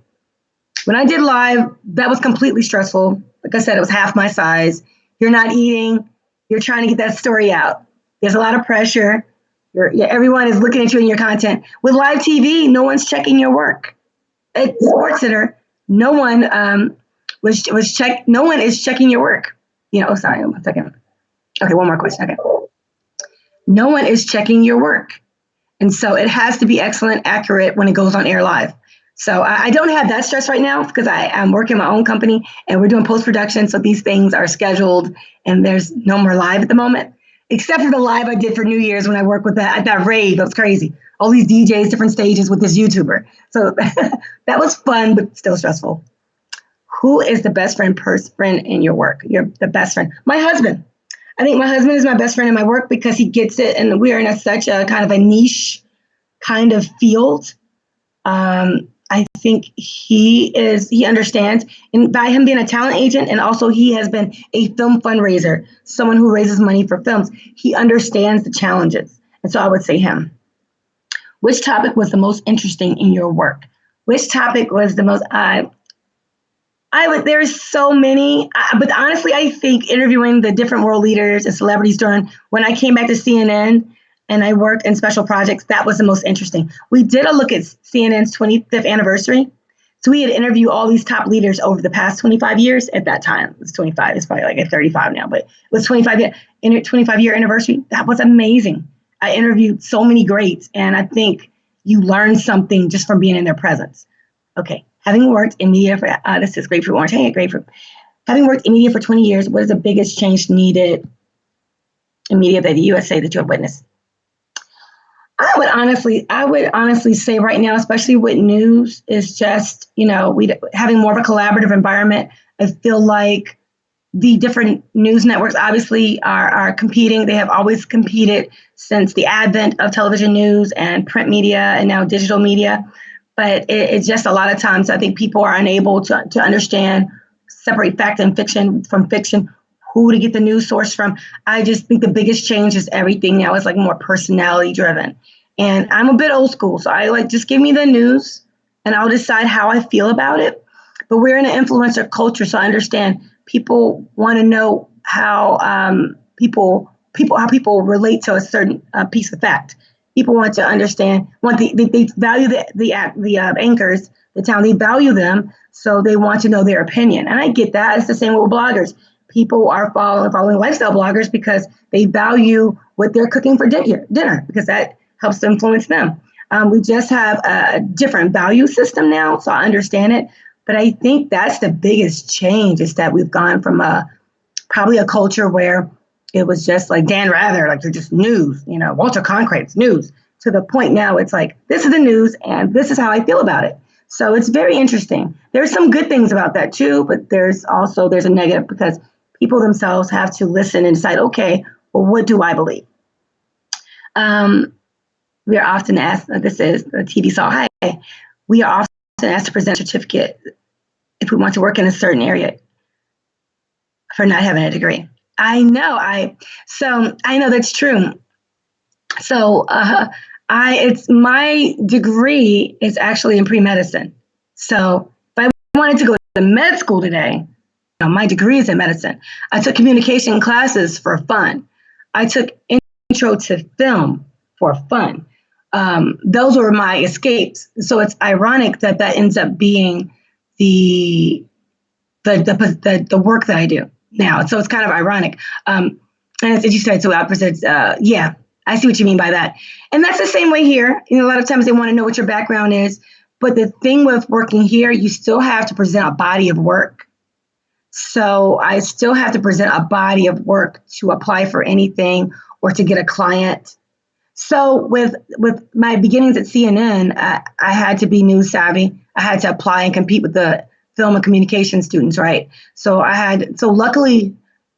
When I did live, that was completely stressful. Like I said, it was half my size. You're not eating. You're trying to get that story out. There's a lot of pressure. Everyone is looking at you and your content. With live TV, no one's checking your work. At SportsCenter, no one no one is checking your work. Sorry, 1 second. Okay, one more question. Okay. No one is checking your work. And so it has to be excellent, accurate when it goes on air live. So I don't have that stress right now because I'm working my own company and we're doing post-production. So these things are scheduled and there's no more live at the moment, except for the live I did for New Year's when I worked with that rave. That was crazy. All these DJs, different stages with this YouTuber. So that was fun, but still stressful. Who is the best friend in your work? You're the best friend. My husband. I think my husband is my best friend in my work because he gets it. And we are in such a kind of a niche kind of field. I think he understands, and by him being a talent agent, and also he has been a film fundraiser, someone who raises money for films. He understands the challenges, and so I would say him. Which topic was the most interesting in your work? Which topic was the most? There's so many, but honestly, I think interviewing the different world leaders and celebrities during when I came back to CNN and I worked in special projects, that was the most interesting. We did a look at CNN's 25th anniversary. So we had interviewed all these top leaders over the past 25 years. At that time, it was 25. It's probably like at 35 now, but it was 25-year anniversry. That was amazing. I interviewed so many greats, and I think you learn something just from being in their presence. Okay, having worked in media for, this is grapefruit orange, hey, grapefruit. Having worked in media for 20 years, what is the biggest change needed in media that the USA that you have witnessed? I would honestly say right now, especially with news, is just, having more of a collaborative environment. I feel like the different news networks obviously are competing. They have always competed since the advent of television news and print media and now digital media. But it's just a lot of times I think people are unable to understand, separate fact and fiction from fiction, who to get the news source from. I just think the biggest change is everything now is like more personality driven. And I'm a bit old school, so I just give me the news and I'll decide how I feel about it. But we're in an influencer culture, so I understand people want to know how people relate to a certain piece of fact. People want to understand. They value the anchors, the town. They value them, so they want to know their opinion. And I get that. It's the same with bloggers. People are following lifestyle bloggers because they value what they're cooking for dinner because that helps to influence them. We just have a different value system now, so I understand it. But I think that's the biggest change is that we've gone from probably a culture where it was just like Dan Rather, like they're just news, Walter Cronkite's news, to the point now it's like, this is the news and this is how I feel about it. So it's very interesting. There's some good things about that too, but there's a negative because people themselves have to listen and decide, okay, well, what do I believe? We are often asked, this is the TV saw, hi, we are often asked to present a certificate if we want to work in a certain area for not having a degree. I know that's true. So my degree is actually in pre-medicine. So if I wanted to go to med school today, my degree is in medicine. I took communication classes for fun. I took intro to film for fun. Those were my escapes. So it's ironic that ends up being the work that I do now. So it's kind of ironic. And as you said, so opposites, yeah, I see what you mean by that. And that's the same way here. A lot of times they want to know what your background is. But the thing with working here, you still have to present a body of work. So I still have to present a body of work to apply for anything or to get a client. So with my beginnings at CNN, I had to be news savvy. I had to apply and compete with the film and communication students, right? So luckily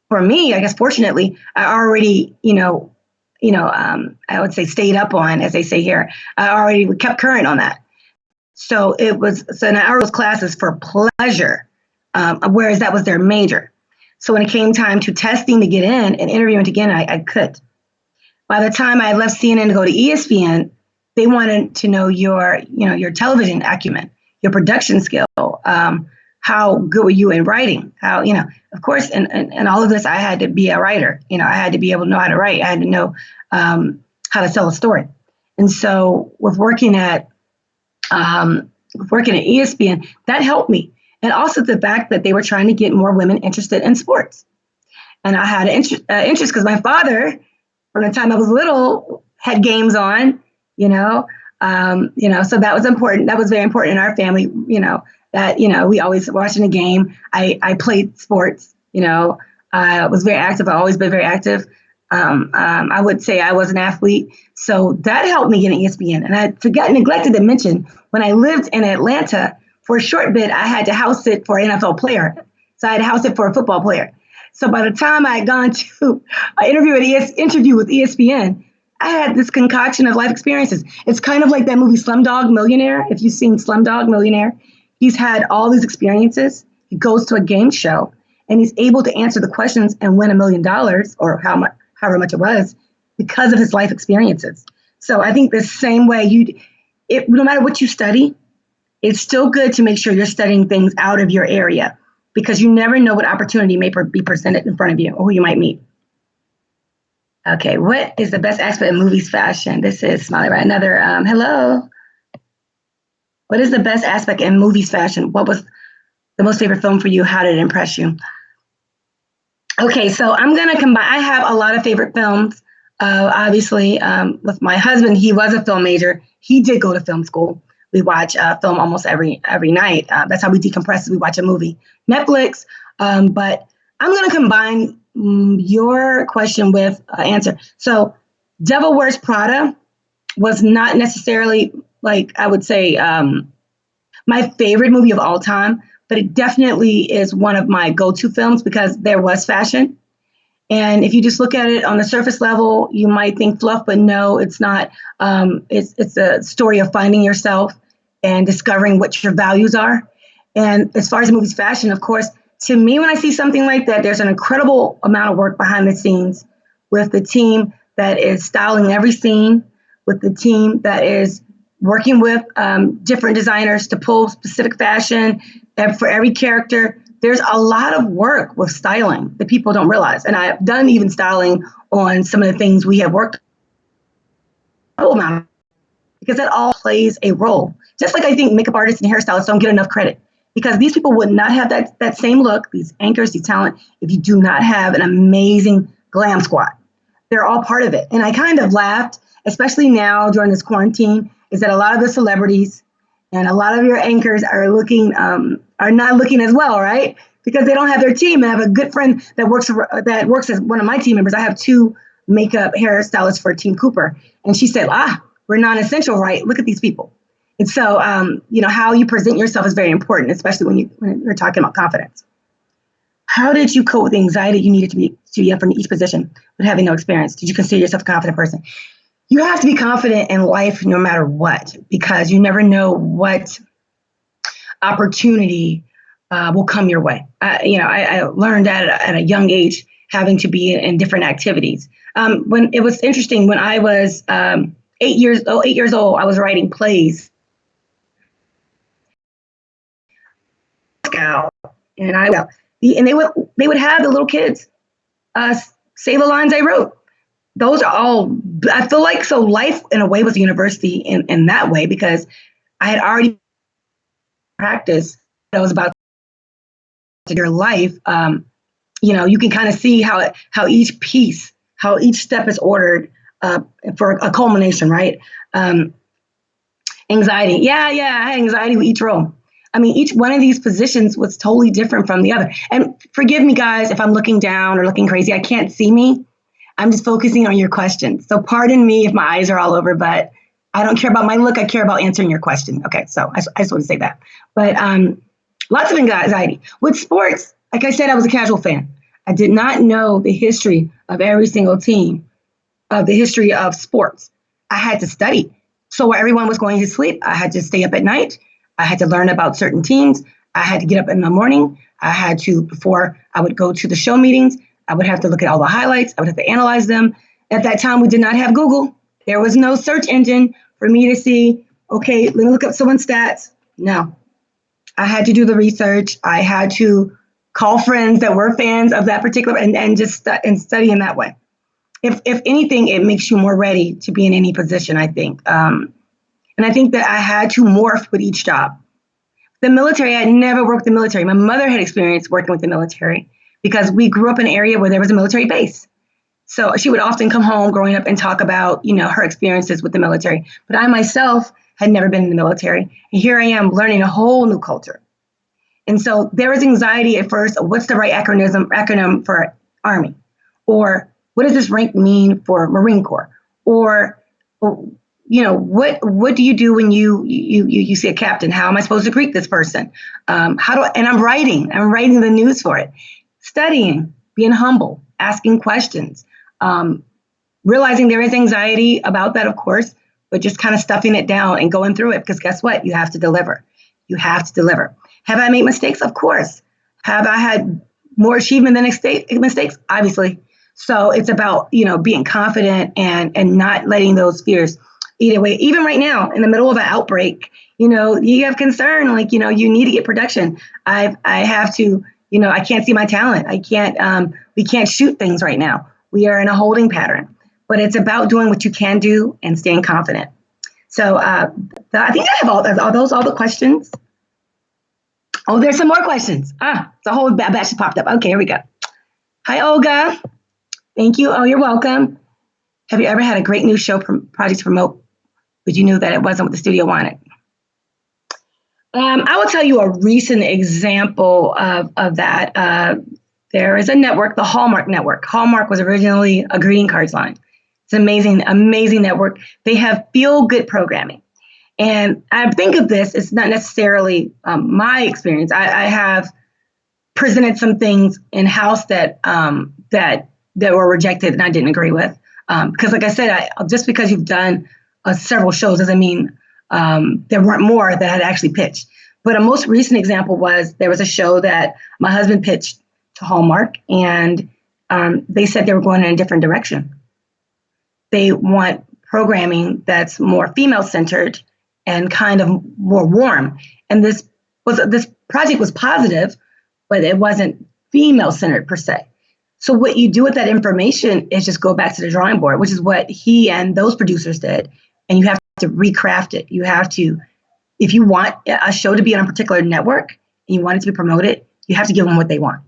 for me, I guess fortunately, I already, I would say stayed up on, as they say here. I already kept current on that. So now those classes for pleasure, whereas that was their major. So when it came time to testing to get in and interviewing to get in, I could. By the time I left CNN to go to ESPN, they wanted to know your television acumen, your production skill, how good were you in writing? How, of course, and all of this, I had to be a writer. I had to be able to know how to write. I had to know how to tell a story. And so with working at ESPN, that helped me. And also the fact that they were trying to get more women interested in sports. And I had an interest because my father, from the time I was little, had games on, so that was important. That was very important in our family, we always watching a game. I played sports, I was very active. I've always been very active. I would say I was an athlete. So that helped me get an ESPN. And I neglected to mention, when I lived in Atlanta, for a short bit, I had to house sit for an NFL player. So I had to house sit for a football player. So by the time I had gone to an interview with ESPN, I had this concoction of life experiences. It's kind of like that movie Slumdog Millionaire. If you've seen Slumdog Millionaire, he's had all these experiences. He goes to a game show and he's able to answer the questions and win $1 million or however much it was because of his life experiences. So I think the same way no matter what you study, it's still good to make sure you're studying things out of your area because you never know what opportunity may be presented in front of you or who you might meet. Okay, what is the best aspect of movies fashion? This is Smiley, right? Another, hello. What is the best aspect in movies fashion? What was the most favorite film for you? How did it impress you? Okay, so I'm going to combine. I have a lot of favorite films. Obviously, with my husband, he was a film major. He did go to film school. We watch film almost every night. That's how we decompress. We watch a movie. Netflix, but I'm going to combine your question with answer. So Devil Wears Prada was not necessarily, like, I would say, my favorite movie of all time, but it definitely is one of my go-to films because there was fashion. And if you just look at it on the surface level, you might think fluff, but no, it's not. It's a story of finding yourself and discovering what your values are. And as far as the movie's fashion, of course, to me, when I see something like that, there's an incredible amount of work behind the scenes with the team that is styling every scene, with the team that is working with different designers to pull specific fashion and for every character. There's a lot of work with styling that people don't realize. And I've done even styling on some of the things we have worked on because that all plays a role. Just like I think makeup artists and hairstylists don't get enough credit because these people would not have that same look, these anchors, these talent, if you do not have an amazing glam squad. They're all part of it. And I kind of laughed, especially now during this quarantine, is that a lot of the celebrities and a lot of your anchors are not looking as well, right? Because they don't have their team. And I have a good friend that works as one of my team members. I have 2 makeup hairstylists for Team Cooper. And she said, we're non-essential, right? Look at these people. And so, how you present yourself is very important, especially when you're talking about confidence. How did you cope with the anxiety you needed to be up in each position but having no experience? Did you consider yourself a confident person? You have to be confident in life no matter what, because you never know what opportunity will come your way. I learned that at a young age, having to be in different activities. When it was interesting, when I was 8 years old, I was writing plays. And they would have the little kids say the lines I wrote. Those are all, I feel like, so life in a way was a university in that way because I had already practiced what I was about to your life. You can kind of see how each piece, how each step is ordered for a culmination, right? Anxiety. Yeah, I had anxiety with each role. I mean, each one of these positions was totally different from the other. And forgive me, guys, if I'm looking down or looking crazy. I can't see me. I'm just focusing on your question. So pardon me if my eyes are all over, but I don't care about my look. I care about answering your question. Okay, so I just want to say that. But lots of anxiety. With sports, like I said, I was a casual fan. I did not know the history of every single team, of the history of sports. I had to study. So while everyone was going to sleep, I had to stay up at night. I had to learn about certain teams. I had to get up in the morning. I had to, before I would go to the show meetings, I would have to look at all the highlights. I would have to analyze them. At that time, we did not have Google. There was no search engine for me to see, okay, let me look up someone's stats. No. I had to do the research. I had to call friends that were fans of that particular and just study in that way. If anything, it makes you more ready to be in any position, I think. And I think that I had to morph with each job. The military, I had never worked in the military. My mother had experience working with the military because we grew up in an area where there was a military base. So she would often come home growing up and talk about, her experiences with the military. But I myself had never been in the military. And here I am learning a whole new culture. And so there was anxiety at first. What's the right acronym for Army? Or what does this rank mean for Marine Corps? Or, what do you do when you see a captain? How am I supposed to greet this person? And I'm writing the news for it. Studying, being humble, asking questions, realizing there is anxiety about that, of course, but just kind of stuffing it down and going through it, because guess what? You have to deliver. You have to deliver. Have I made mistakes? Of course. Have I had more achievement than mistakes? Obviously. So it's about, being confident and not letting those fears eat away. Even right now, in the middle of an outbreak, you have concern, like, you need to get production. I have to, I can't see my talent. We can't shoot things right now. We are in a holding pattern, but it's about doing what you can do and staying confident. So I think I have all the questions. Oh, there's some more questions. It's a whole batch popped up. Okay, here we go. Hi, Olga. Thank you. Oh, you're welcome. Have you ever had a great new show project to promote, but you knew that it wasn't what the studio wanted? I will tell you a recent example of that. There is a network, the Hallmark Network. Hallmark was originally a greeting cards line. It's an amazing, amazing network. They have feel-good programming. And I think of this, it's not necessarily my experience. I have presented some things in-house that were rejected and I didn't agree with. Because like I said, just because you've done several shows doesn't mean there weren't more that had actually pitched. But a most recent example was there was a show that my husband pitched to Hallmark, and they said they were going in a different direction. They want programming that's more female-centered and kind of more warm. And this project was positive, but it wasn't female-centered per se. So what you do with that information is just go back to the drawing board, which is what he and those producers did. And you have to recraft it. You have to, if you want a show to be on a particular network and you want it to be promoted, you have to give them what they want.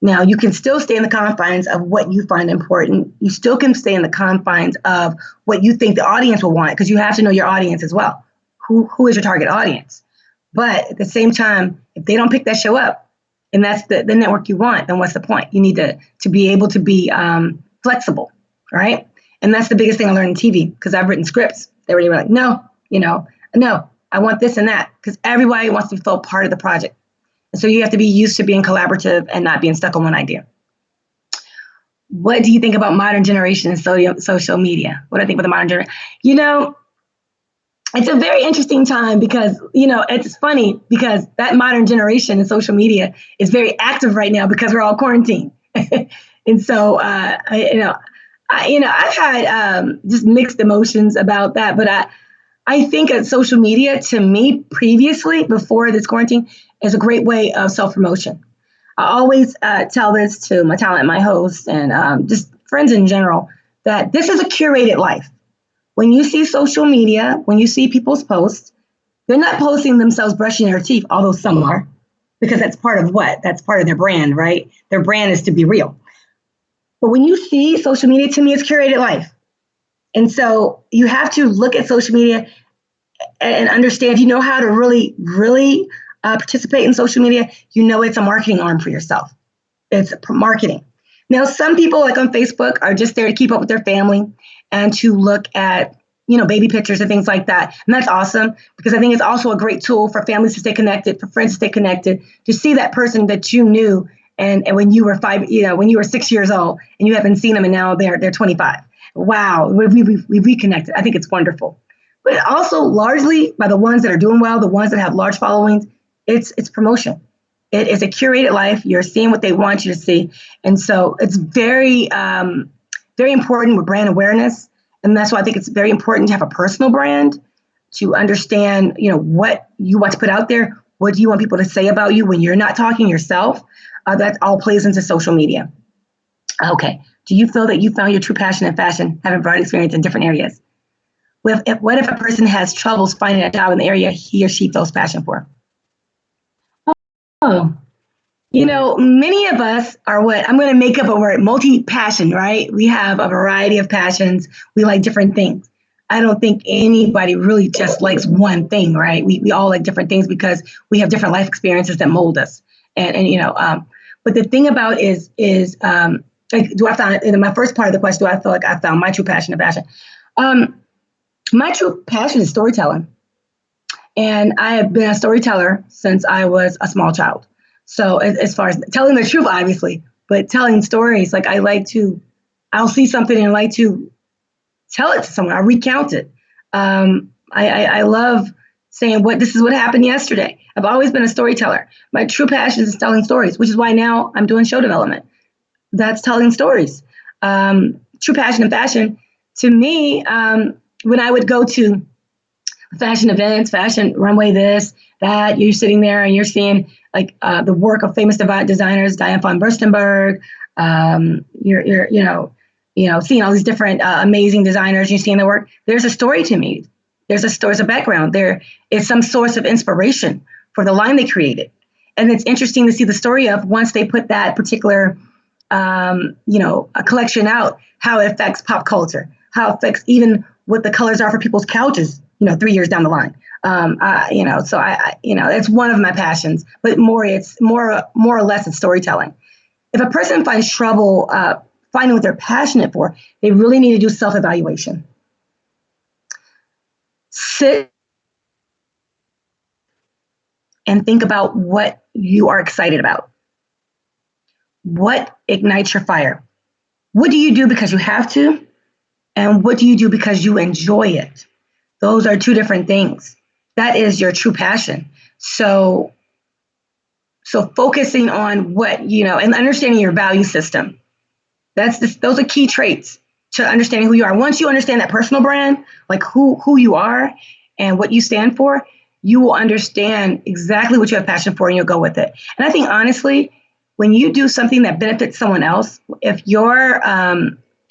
Now, you can still stay in the confines of what you find important. You still can stay in the confines of what you think the audience will want, because you have to know your audience as well. Who is your target audience? But at the same time, if they don't pick that show up, and that's the network you want, then what's the point? You need to be able to be flexible, right? And that's the biggest thing I learned in TV, because I've written scripts. They were like, no, I want this and that, because everybody wants to feel part of the project. And so you have to be used to being collaborative and not being stuck on one idea. What do you think about modern generation and social media? What do I think about the modern generation? It's a very interesting time because, it's funny because that modern generation and social media is very active right now because we're all quarantined. And so, I've had just mixed emotions about that. But I think that social media, to me, previously, before this quarantine, is a great way of self-promotion. I always tell this to my talent, my hosts, and just friends in general, that this is a curated life. When you see social media, when you see people's posts, they're not posting themselves brushing their teeth, although some are, because that's part of what? That's part of their brand, right? Their brand is to be real. But when you see social media, to me, it's curated life. And so you have to look at social media and understand, if you know how to really, really participate in social media, it's a marketing arm for yourself. It's marketing. Now, some people, like on Facebook, are just there to keep up with their family and to look at, baby pictures and things like that. And that's awesome, because I think it's also a great tool for families to stay connected, for friends to stay connected, to see that person that you knew and when you were 6 years old and you haven't seen them and now they're 25. Wow, we reconnected. I think it's wonderful. But also largely by the ones that are doing well, the ones that have large followings, it's promotion. It is a curated life. You're seeing what they want you to see. And so it's very, very important with brand awareness. And that's why I think it's very important to have a personal brand, to understand, what you want to put out there. What do you want people to say about you when you're not talking yourself? That all plays into social media. Okay. Do you feel that you found your true passion in fashion, having broad experience in different areas? What if a person has troubles finding a job in the area he or she feels passion for? Oh, many of us are what I'm going to make up a word, multi-passion, right? We have a variety of passions. We like different things. I don't think anybody really just likes one thing, right? We all like different things because we have different life experiences that mold us. But the thing about is do I find, in my first part of the question, do I feel like I found my true passion in fashion? My true passion is storytelling. And I have been a storyteller since I was a small child. So as far as telling the truth, obviously, but telling stories, like I'll see something and like to tell it to someone. I recount it. I love saying this is what happened yesterday. I've always been a storyteller. My true passion is telling stories, which is why now I'm doing show development. That's telling stories. True passion and fashion. To me, when I would go to fashion events, fashion runway, this, that, you're sitting there and you're seeing like the work of famous designers, Diane von Furstenberg. You're seeing all these different amazing designers. You're seeing their work. There's a story to me. There's a background. There is some source of inspiration for the line they created, and it's interesting to see the story of once they put that particular, a collection out, how it affects pop culture, how it affects even what the colors are for people's couches. 3 years down the line. So it's one of my passions, but it's more or less it's storytelling. If a person finds trouble finding what they're passionate for, they really need to do self-evaluation. Sit and think about what you are excited about. What ignites your fire? What do you do because you have to? And what do you do because you enjoy it? Those are two different things. That is your true passion. So focusing on what, and understanding your value system. Those are key traits to understanding who you are. Once you understand that personal brand, like who you are and what you stand for, you will understand exactly what you have passion for and you'll go with it. And I think honestly, when you do something that benefits someone else, if your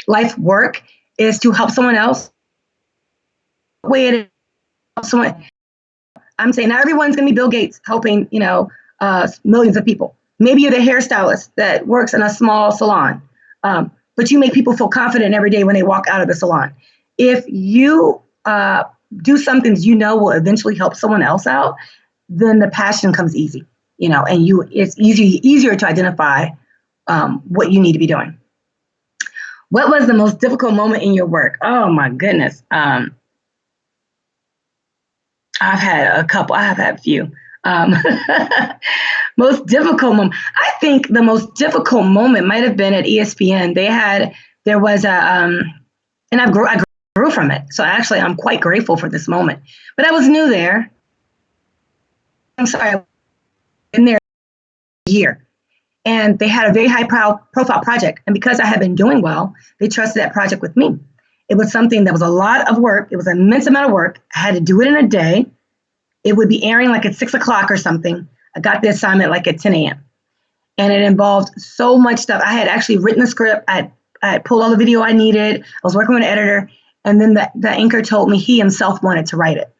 life work is to help someone else, way it helps someone. I'm saying not everyone's going to be Bill Gates helping, millions of people. Maybe you're the hairstylist that works in a small salon, but you make people feel confident every day when they walk out of the salon. If you do something that will eventually help someone else out, then the passion comes easy, and it's easier to identify what you need to be doing. What was the most difficult moment in your work? Oh my goodness. I've had a couple. I have had a few. Most difficult moment. I think the most difficult moment might have been at ESPN. There was and I grew from it. So actually, I'm quite grateful for this moment. But I was new there. I'm sorry, I've been there a year. And they had a very high profile project. And because I had been doing well, they trusted that project with me. It was something that was a lot of work. It was an immense amount of work. I had to do it in a day. It would be airing like at 6 o'clock or something. I got the assignment like at 10 a.m. And it involved so much stuff. I had actually written the script. I had pulled all the video I needed. I was working with an editor. And then the anchor told me he himself wanted to write it.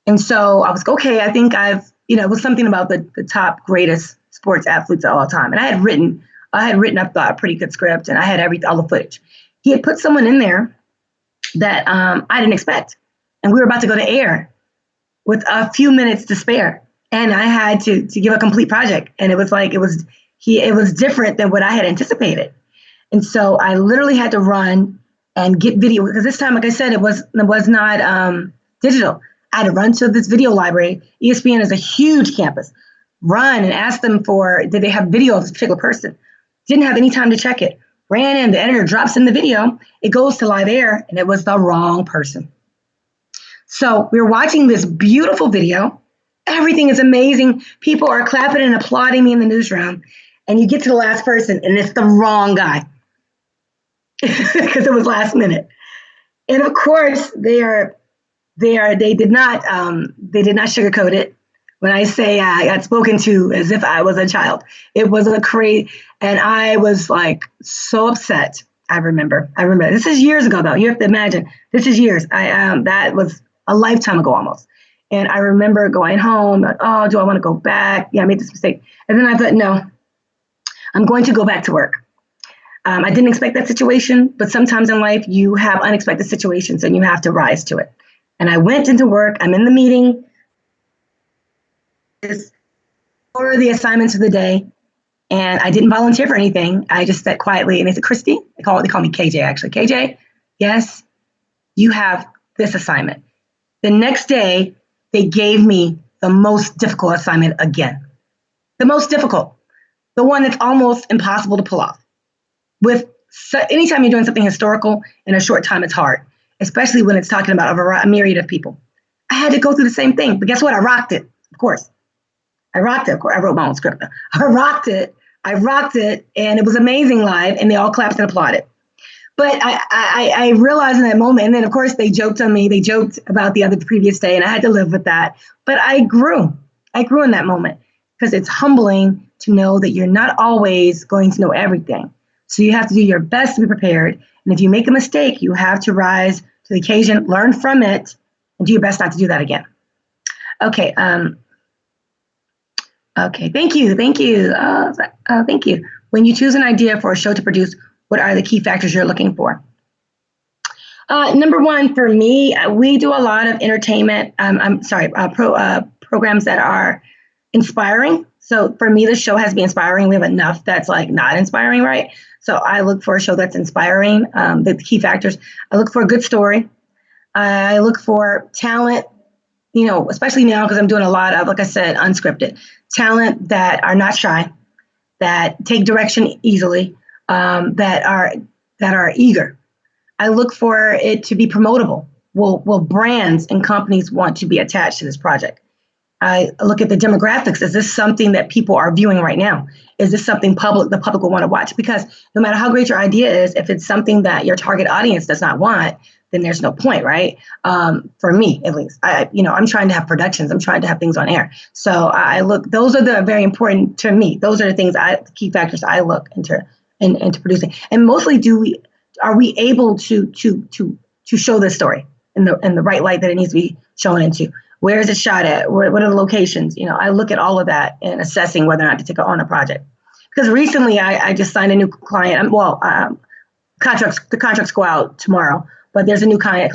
And so I was okay, I think it was something about the top greatest sports athletes of all time. And I had written up a pretty good script and I had all the footage. He had put someone in there that I didn't expect. And we were about to go to air with a few minutes to spare. And I had to give a complete project. And it was different than what I had anticipated. And so I literally had to run and get video, because this time, like I said, it was not digital. I had to run to this video library. ESPN is a huge campus. Run and ask them did they have video of this particular person? Didn't have any time to check it. Ran in, the editor drops in the video. It goes to live air, and it was the wrong person. So we were watching this beautiful video. Everything is amazing. People are clapping and applauding me in the newsroom. And you get to the last person, and it's the wrong guy. Because it was last minute. And of course, they did not sugarcoat it. When I say I got spoken to as if I was a child, it was a crazy, and I was like so upset. I remember. This is years ago, though. You have to imagine. This is years. That was a lifetime ago almost. And I remember going home. Like, oh, do I want to go back? Yeah, I made this mistake. And then I thought, no, I'm going to go back to work. I didn't expect that situation, but sometimes in life you have unexpected situations and you have to rise to it. And I went into work. I'm in the meeting. For the assignments of the day, and I didn't volunteer for anything. I just sat quietly, and they said, Kristy, they call me KJ actually. KJ, yes, you have this assignment. The next day, they gave me the most difficult assignment again. The most difficult, the one that's almost impossible to pull off, with so anytime you're doing something historical in a short time, it's hard, especially when it's talking about a myriad of people. I had to go through the same thing, but guess what? I rocked it, of course. I rocked it. Of course, I wrote my own script. I rocked it, and it was amazing live, and they all clapped and applauded. But I realized in that moment, and then of course they joked on me. They joked about the previous day, and I had to live with that. But I grew. I grew in that moment because it's humbling to know that you're not always going to know everything. So you have to do your best to be prepared. And if you make a mistake, you have to rise to the occasion, learn from it, and do your best not to do that again. Okay. Okay. Thank you. Thank you. Thank you. When you choose an idea for a show to produce, what are the key factors you're looking for? Number one, for me, we do a lot of entertainment. Programs that are inspiring. So for me, the show has to be inspiring. We have enough that's like not inspiring, right? So I look for a show that's inspiring. The key factors. I look for a good story. I look for talent. Especially now because I'm doing a lot of, like I said, unscripted talent that are not shy, that take direction easily. That are eager. I look for it to be promotable. Will brands and companies want to be attached to this project? I look at the demographics. Is this something that people are viewing right now? Is this something the public will want to watch? Because no matter how great your idea is, if it's something that your target audience does not want, then there's no point, right? For me, at least, I'm trying to have productions. I'm trying to have things on air. So I look. Those are the very important to me. Those are the things the key factors I look into producing. And mostly, are we able to show this story in the right light that it needs to be shown into? Where is it shot at? What are the locations? I look at all of that in assessing whether or not to take on a project. Because recently I just signed a new client. The contracts go out tomorrow, but there's a new client,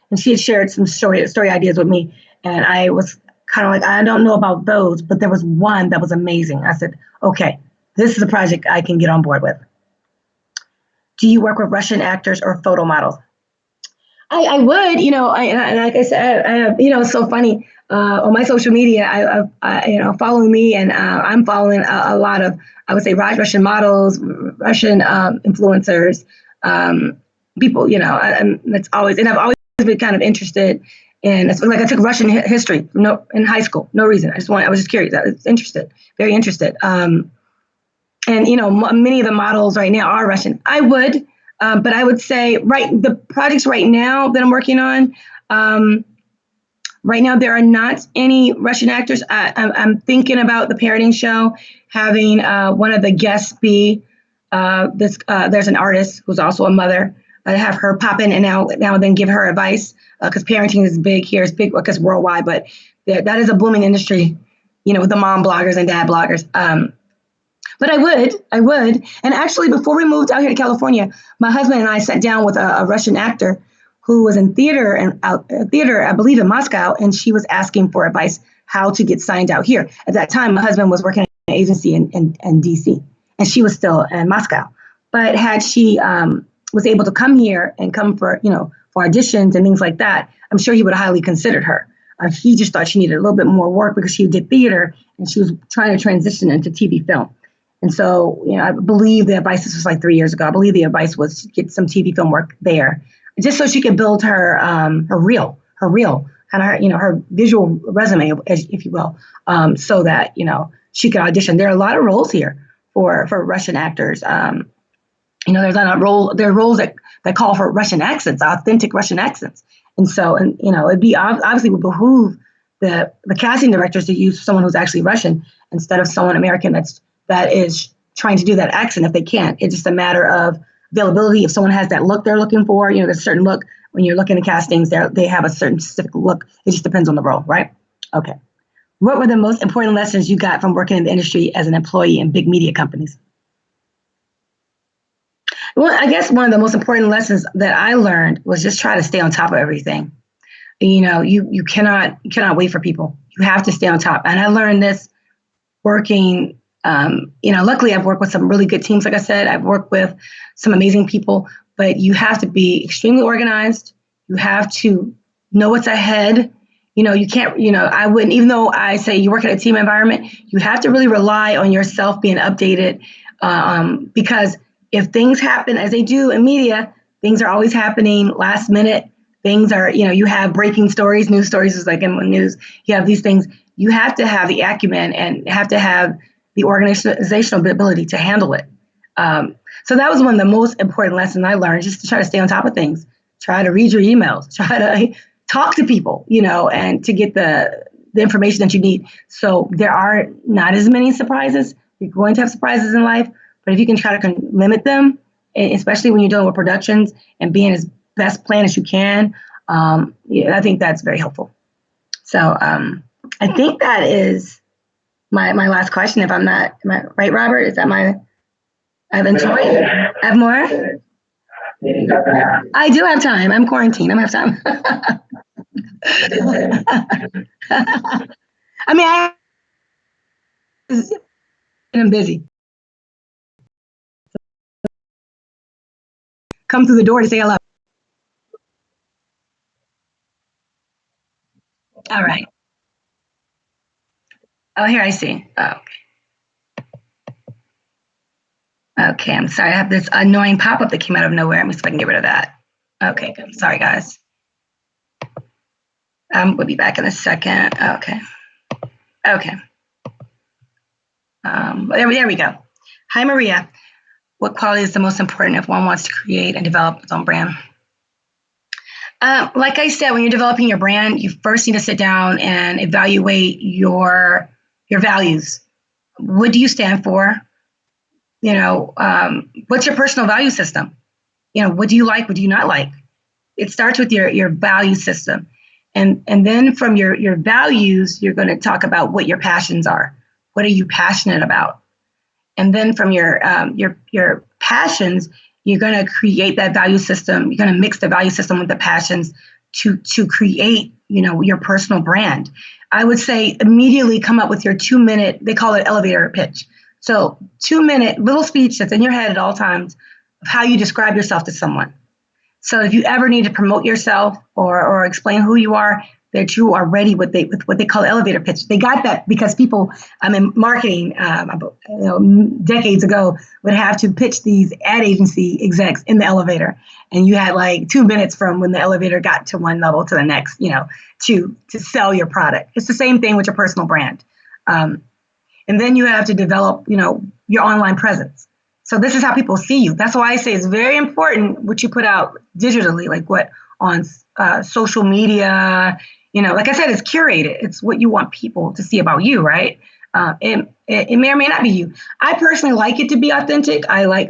and she had shared some story ideas with me, and I was kind of like, I don't know about those, but there was one that was amazing. I said, okay, this is a project I can get on board with. Do you work with Russian actors or photo models? I would, like I said, I have, it's so funny. On my social media, following me, and I'm following a lot of, I would say, Russian models, Russian influencers, people, and that's always, and I've always been kind of interested in, it's like I took Russian history, in high school, no reason. I was just curious. I was interested, very interested. And, many of the models right now are Russian. I would. But I would say, the projects right now that I'm working on, right now there are not any Russian actors. I'm thinking about the parenting show, having one of the guests be there's an artist who's also a mother. I have her pop in and now and then give her advice, because parenting is big here. It's big because worldwide, but that is a booming industry, with the mom bloggers and dad bloggers. But I would. And actually, before we moved out here to California, my husband and I sat down with a Russian actor who was in theater, I believe in Moscow, and she was asking for advice how to get signed out here. At that time, my husband was working at an agency in DC, and she was still in Moscow. But had she was able to come here and come for auditions and things like that, I'm sure he would have highly considered her. He just thought she needed a little bit more work because she did theater and she was trying to transition into TV film. And so, I believe the advice, this was like 3 years ago, I believe the advice was to get some TV film work there, just so she could build her reel, kind of her visual resume, if you will, so that, she could audition. There are a lot of roles here for Russian actors. There's not a role, there are roles that call for Russian accents, authentic Russian accents. And so, it'd be obviously would behoove the casting directors to use someone who's actually Russian instead of someone American that is trying to do that accent if they can't. It's just a matter of availability. If someone has that look they're looking for, there's a certain look. When you're looking at castings, they have a certain specific look. It just depends on the role, right? Okay. What were the most important lessons you got from working in the industry as an employee in big media companies? Well, I guess one of the most important lessons that I learned was just try to stay on top of everything. You cannot wait for people. You have to stay on top. And I learned this working. Luckily I've worked with some really good teams. Like I said, I've worked with some amazing people, but you have to be extremely organized. You have to know what's ahead. You can't, I wouldn't, even though I say you work in a team environment, you have to really rely on yourself being updated, because if things happen as they do in media, things are always happening last minute. Things are, you have breaking stories, news stories is like in the news. You have these things. You have to have the acumen and have to have the organizational ability to handle it. So that was one of the most important lessons I learned, just to try to stay on top of things, try to read your emails, try to talk to people, and to get the information that you need. So there are not as many surprises. You're going to have surprises in life, but if you can try to limit them, especially when you're dealing with productions and being as best planned as you can, I think that's very helpful. So I think that is my last question. If am I right, Robert? Is that I've enjoyed it. I have more? I do have time. I'm quarantined. I have time. I mean, I'm busy. Come through the door to say hello. All right. Oh, here I see. Oh, okay. I'm sorry. I have this annoying pop-up that came out of nowhere. Let me see if I can get rid of that. Okay, good. Sorry, guys. We'll be back in a second. Okay. There we go. Hi, Maria. What quality is the most important if one wants to create and develop its own brand? Like I said, when you're developing your brand, you first need to sit down and evaluate your values. What do you stand for? What's your personal value system? What do you like? What do you not like? It starts with your value system. And then from your values, you're going to talk about what your passions are. What are you passionate about? And then from your passions, you're going to create that value system. You're going to mix the value system with the passions to create, your personal brand. I would say immediately come up with your 2-minute, they call it elevator pitch. So 2-minute little speech that's in your head at all times of how you describe yourself to someone. So if you ever need to promote yourself or explain who you are, that you are ready with what they call elevator pitch. They got that because people in marketing, decades ago would have to pitch these ad agency execs in the elevator, and you had like 2 minutes from when the elevator got to one level to the next, to sell your product. It's the same thing with your personal brand, and then you have to develop, your online presence. So this is how people see you. That's why I say it's very important what you put out digitally, like what on social media. Like I said, it's curated. It's what you want people to see about you, right? It may or may not be you. I personally like it to be authentic. I like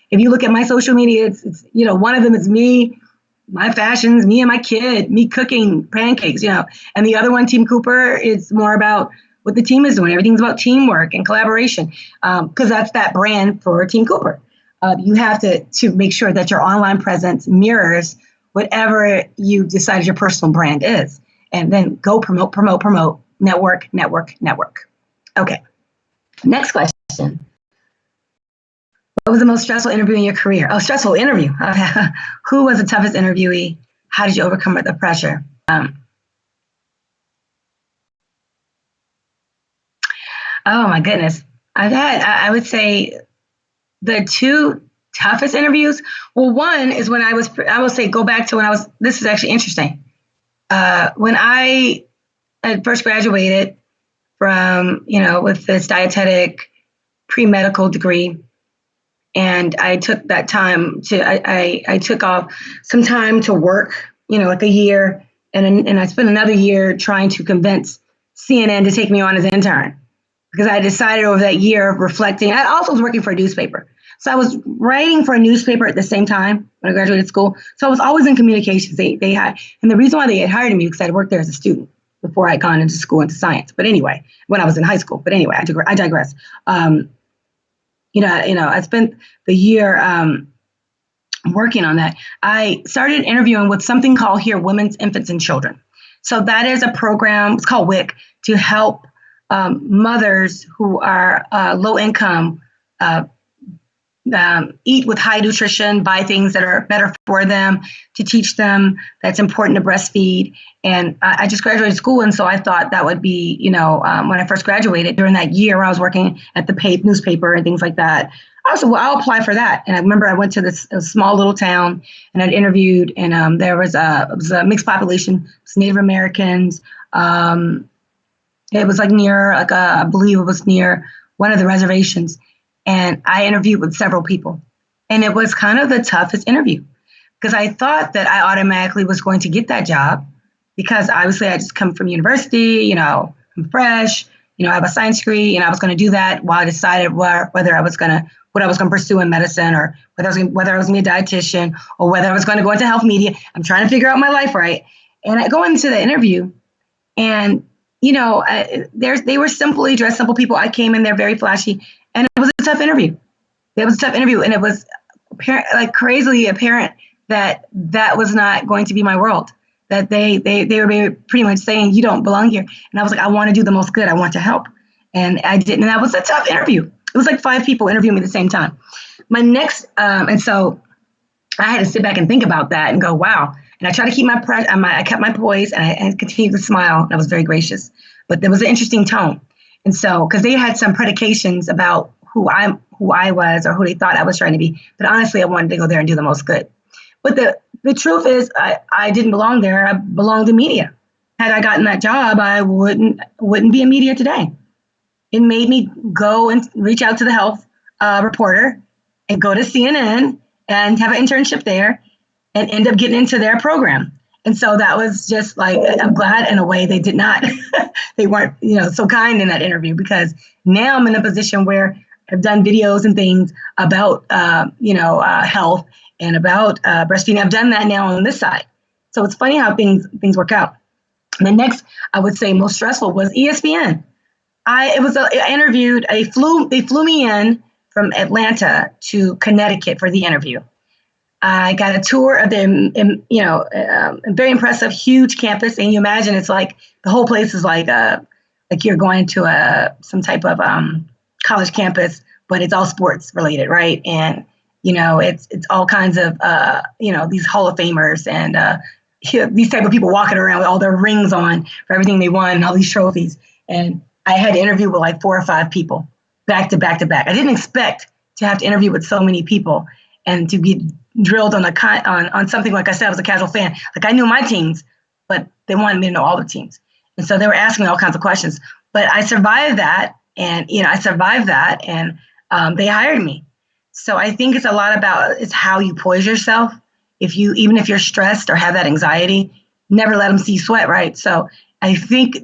if you look at my social media, it's one of them is me, my fashions, me and my kid, me cooking pancakes, and the other one, Team Cooper, is more about what the team is doing. Everything's about teamwork and collaboration, because that's that brand for Team Cooper. You have to make sure that your online presence mirrors whatever you decide your personal brand is, and then go promote, network. Okay. Next question. What was the most stressful interview in your career? Oh, stressful interview. Who was the toughest interviewee? How did you overcome the pressure? Oh my goodness. I would say the two toughest interviews. Well, one is when I will say, go back to when this is actually interesting. When I had first graduated from, with this dietetic pre-medical degree, and I took that time I took off some time to work, like a year, and I spent another year trying to convince CNN to take me on as an intern, because I decided over that year reflecting. I also was working for a newspaper. So I was writing for a newspaper at the same time when I graduated school. So I was always in communications. They had, and the reason why they had hired me because I had worked there as a student before I had gone into school into science. But anyway, when I was in high school. But anyway, I digress. I spent the year working on that. I started interviewing with something called here Women's, Infants, and Children. So that is a program. It's called WIC, to help mothers who are low income eat with high nutrition, buy things that are better for them, to teach them that's important to breastfeed. And I just graduated school, and so I thought that would be, when I first graduated, during that year I was working at the newspaper and things like that, I said, well, I'll apply for that. And I remember I went to this small little town and I'd interviewed, and there was a mixed population. It was Native Americans. Um, it was like near, like I believe it was near one of the reservations. And I interviewed with several people. And it was kind of the toughest interview because I thought that I automatically was going to get that job because obviously I just come from university, I'm fresh, I have a science degree, and I was going to do that while I decided whether I was going to what I was going to pursue in medicine, or whether I was going to be a dietitian, or whether I was going to go into health media. I'm trying to figure out my life, right? And I go into the interview, and they were simply dressed, simple people. I came in there very flashy, and it was a tough interview. It was a tough interview, and it was like crazily apparent that that was not going to be my world. That they were pretty much saying, you don't belong here. And I was like, I want to do the most good. I want to help. And I didn't. And that was a tough interview. It was like 5 people interviewing me at the same time. My next, and so I had to sit back and think about that and go, wow. And I tried to keep I kept my poise, and I continued to smile. And I was very gracious. But there was an interesting tone. And so, because they had some predications about who I was or who they thought I was trying to be. But honestly, I wanted to go there and do the most good. But the truth is, I didn't belong there. I belonged in media. Had I gotten that job, I wouldn't be in media today. It made me go and reach out to the health reporter and go to CNN and have an internship there and end up getting into their program. And so that was just like, I'm glad in a way they did not, they weren't, so kind in that interview, because now I'm in a position where I've done videos and things about, health and about breastfeeding. I've done that now on this side. So it's funny how things work out. The next, I would say, most stressful was ESPN. I interviewed. They flew me in from Atlanta to Connecticut for the interview. I got a tour of the, very impressive, huge campus. And you imagine it's like the whole place is like you're going to some type of college campus, but it's all sports related, right? And it's all kinds of these Hall of Famers and these type of people walking around with all their rings on for everything they won and all these trophies. And I had to interview with like 4 or 5 people back to back to back. I didn't expect to have to interview with so many people and to be drilled on something. Like I said, I was a casual fan. Like I knew my teams, but they wanted me to know all the teams. And so they were asking me all kinds of questions. But I survived that, and they hired me. So I think it's a lot about it's how you poise yourself. Even if you're stressed or have that anxiety, never let them see you sweat, right? So I think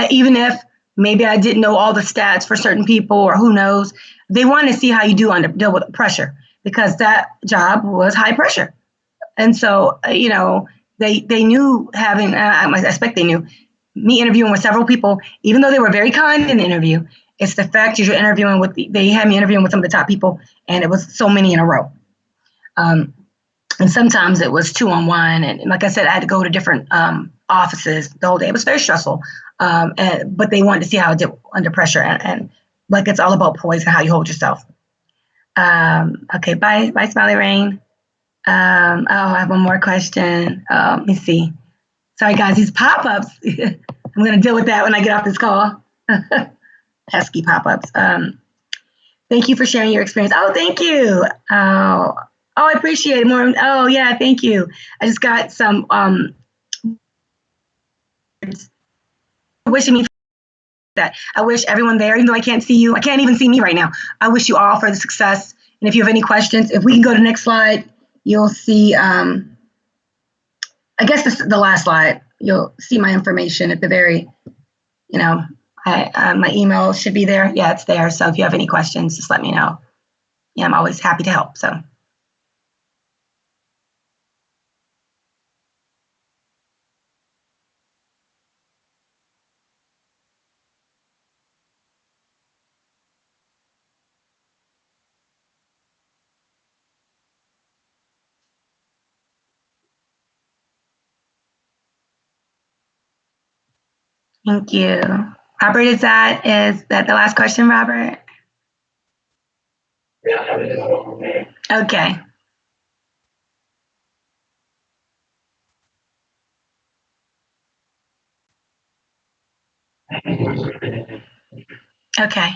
even if maybe I didn't know all the stats for certain people, or who knows, they want to see how you deal with pressure, because that job was high pressure. And so, they knew I expect they knew me interviewing with several people, even though they were very kind in the interview. It's the fact you're interviewing they had me interviewing with some of the top people, and it was so many in a row. And sometimes it was 2-on-1. And like I said, I had to go to different offices the whole day. It was very stressful. But they wanted to see how I did under pressure. And like, it's all about poise and how you hold yourself. Okay, bye, Smiley Rain. I have one more question. Let me see. Sorry, guys, these pop-ups. I'm going to deal with that when I get off this call. Pesky pop-ups. Thank you for sharing your experience. Oh, thank you. Oh, I appreciate it more. Oh, yeah, thank you. I just got some wishing me that. I wish everyone there, even though I can't see you, I can't even see me right now. I wish you all for the success. And if you have any questions, if we can go to the next slide, you'll see, I guess this is the last slide. You'll see my information at the very, my email should be there. Yeah, it's there. So if you have any questions, just let me know. Yeah, I'm always happy to help. So. Thank you. Robert, is that the last question, Robert? Okay. Okay.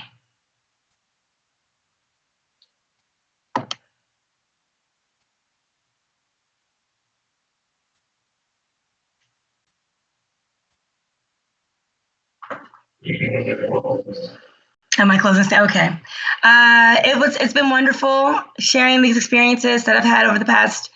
Am I closing? Okay. It's been wonderful sharing these experiences that I've had over the past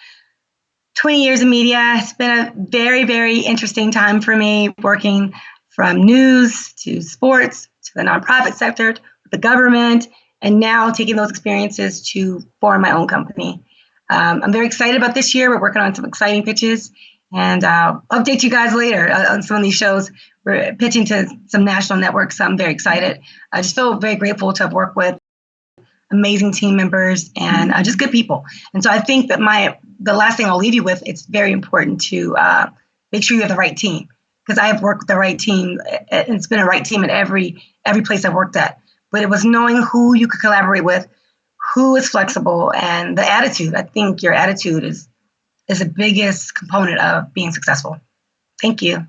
20 years in media. It's been a very, very interesting time for me, working from news to sports to the nonprofit sector, the government, and now taking those experiences to form my own company. I'm very excited about this year. We're working on some exciting pitches, and I'll update you guys later on some of these shows. We're pitching to some national networks, so I'm very excited. I just feel very grateful to have worked with amazing team members and just good people. And so I think that the last thing I'll leave you with, it's very important to make sure you have the right team, because I have worked with the right team, and it's been a right team at every place I've worked at. But it was knowing who you could collaborate with, who is flexible, and the attitude. I think your attitude is the biggest component of being successful. Thank you.